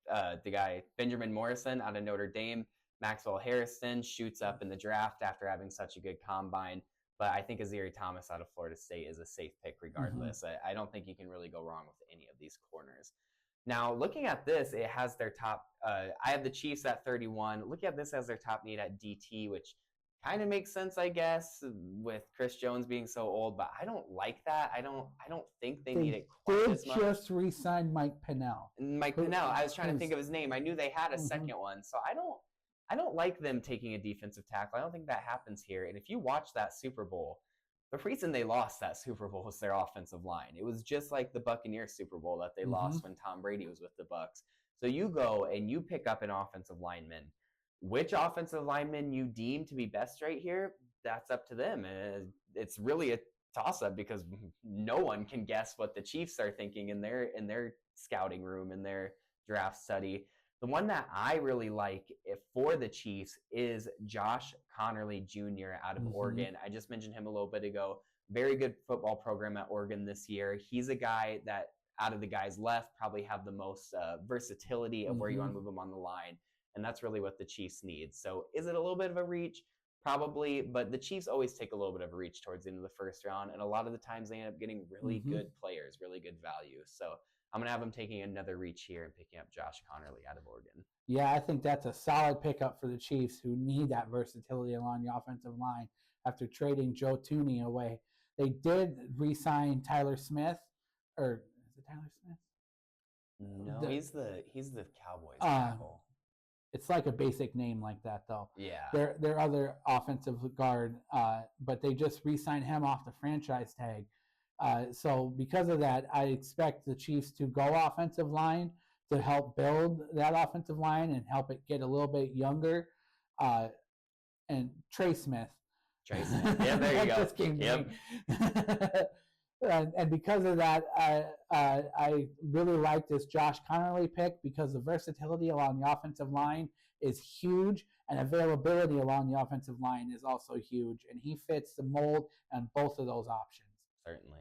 the guy Benjamin Morrison out of Notre Dame. Maxwell Harrison shoots up in the draft after having such a good combine. But I think Azaria Thomas out of Florida State is a safe pick regardless. I don't think you can really go wrong with any of these corners. Now, looking at this, it has their top I have the Chiefs at 31. Looking at this as their top need at DT, which kind of makes sense, I guess, with Chris Jones being so old, but I don't like that. I don't think they need it quite as much. They just re-signed Mike Pennell. I was trying to think of his name. I knew they had a second one, so I don't like them taking a defensive tackle. I don't think that happens here. And if you watch that Super Bowl, the reason they lost that Super Bowl was their offensive line. It was just like the Buccaneers Super Bowl that they lost when Tom Brady was with the Bucs. So you go and you pick up an offensive lineman. Which offensive lineman you deem to be best right here, that's up to them. It's really a toss-up because no one can guess what the Chiefs are thinking in their scouting room, in their draft study. The one that I really like for the Chiefs is Josh Connerly Jr. out of Oregon. I just mentioned him a little bit ago. Very good football program at Oregon this year. He's a guy that, out of the guys left, probably have the most versatility of where you want to move him on the line. And that's really what the Chiefs need. So is it a little bit of a reach? Probably, but the Chiefs always take a little bit of a reach towards the end of the first round. And a lot of the times they end up getting really good players, really good value. So I'm going to have them taking another reach here and picking up Josh Connerly out of Oregon. Yeah, I think that's a solid pickup for the Chiefs, who need that versatility along the offensive line after trading Joe Thuney away. They did re-sign Tyler Smith, or is it Tyler Smith? No, he's the Cowboys tackle. It's like a basic name like that, though. Yeah. Their other offensive guard, but they just re-signed him off the franchise tag. So because of that, I expect the Chiefs to go offensive line to help build that offensive line and help it get a little bit younger. And Trey Smith. Yeah, there you go. Just came to me. And because of that, I really like this Josh Connerly pick because the versatility along the offensive line is huge, and availability along the offensive line is also huge. And he fits the mold on both of those options. Certainly.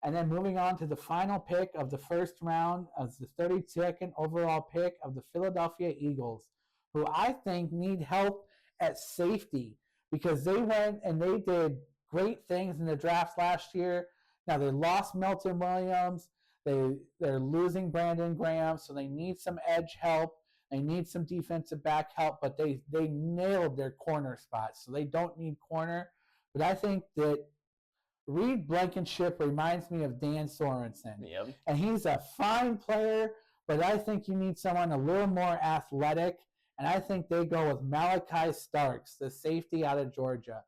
And then moving on to the final pick of the first round as the 32nd overall pick of the Philadelphia Eagles, who I think need help at safety because they went and they did great things in the draft last year. Now, they lost Milton Williams. They're losing Brandon Graham, so they need some edge help. They need some defensive back help, but they nailed their corner spots, so they don't need corner. But I think that Reed Blankenship reminds me of Dan Sorensen. Yep. And he's a fine player, but I think you need someone a little more athletic, and I think they go with Malachi Starks, the safety out of Georgia.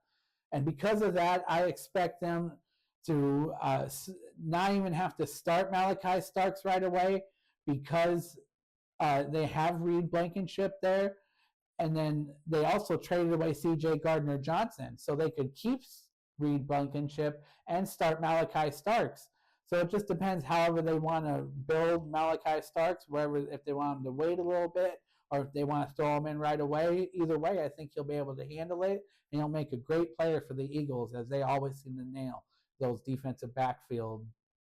And because of that, I expect them to not even have to start Malachi Starks right away because they have Reed Blankenship there. And then they also traded away C.J. Gardner-Johnson, so they could keep Reed Blankenship and start Malachi Starks. So it just depends however they want to build Malachi Starks, if they want him to wait a little bit or if they want to throw him in right away. Either way, I think he'll be able to handle it, and he'll make a great player for the Eagles, as they always seem to nail those defensive backfield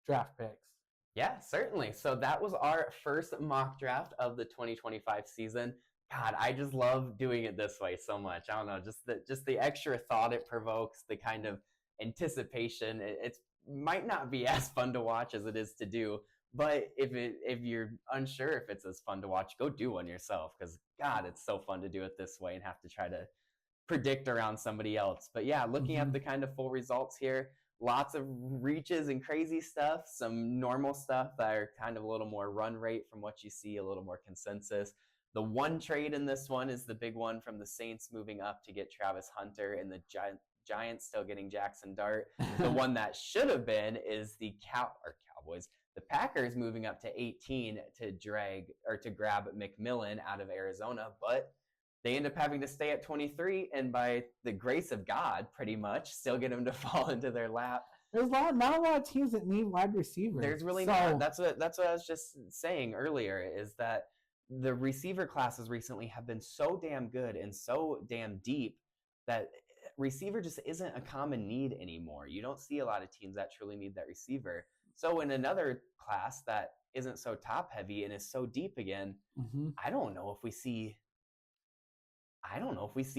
draft picks. Yeah, certainly. So that was our first mock draft of the 2025 season. God, I just love doing it this way so much. I don't know, just the extra thought it provokes, the kind of anticipation. It's might not be as fun to watch as it is to do, but if you're unsure if it's as fun to watch, go do one yourself because God, it's so fun to do it this way and have to try to predict around somebody else. But yeah, looking at the kind of full results here, lots of reaches and crazy stuff, some normal stuff that are kind of a little more run rate from what you see, a little more consensus. The one trade in this one is the big one from the Saints moving up to get Travis Hunter and the Giants still getting Jackson Dart. The one that should have been is the Cowboys. The Packers moving up to 18 to grab McMillan out of Arizona, but they end up having to stay at 23, and by the grace of God, pretty much, still get him to fall into their lap. There's not a lot of teams that need wide receivers. There's really not. That's what I was just saying earlier, is that the receiver classes recently have been so damn good and so damn deep that receiver just isn't a common need anymore. You don't see a lot of teams that truly need that receiver. So in another class that isn't so top heavy and is so deep again, I don't know if we see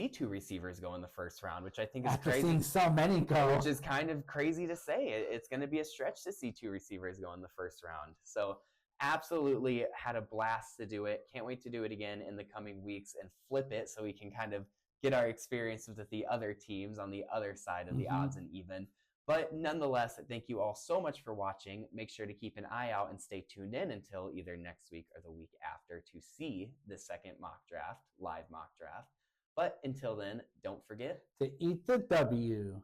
two receivers go in the first round, which I think is After crazy. Seeing so many go, which is kind of crazy to say. It's going to be a stretch to see two receivers go in the first round. So absolutely had a blast to do it. Can't wait to do it again in the coming weeks and flip it so we can kind of get our experiences with the other teams on the other side of the odds and even. But nonetheless, thank you all so much for watching. Make sure to keep an eye out and stay tuned in until either next week or the week after to see the second live mock draft. But until then, don't forget to eat the W.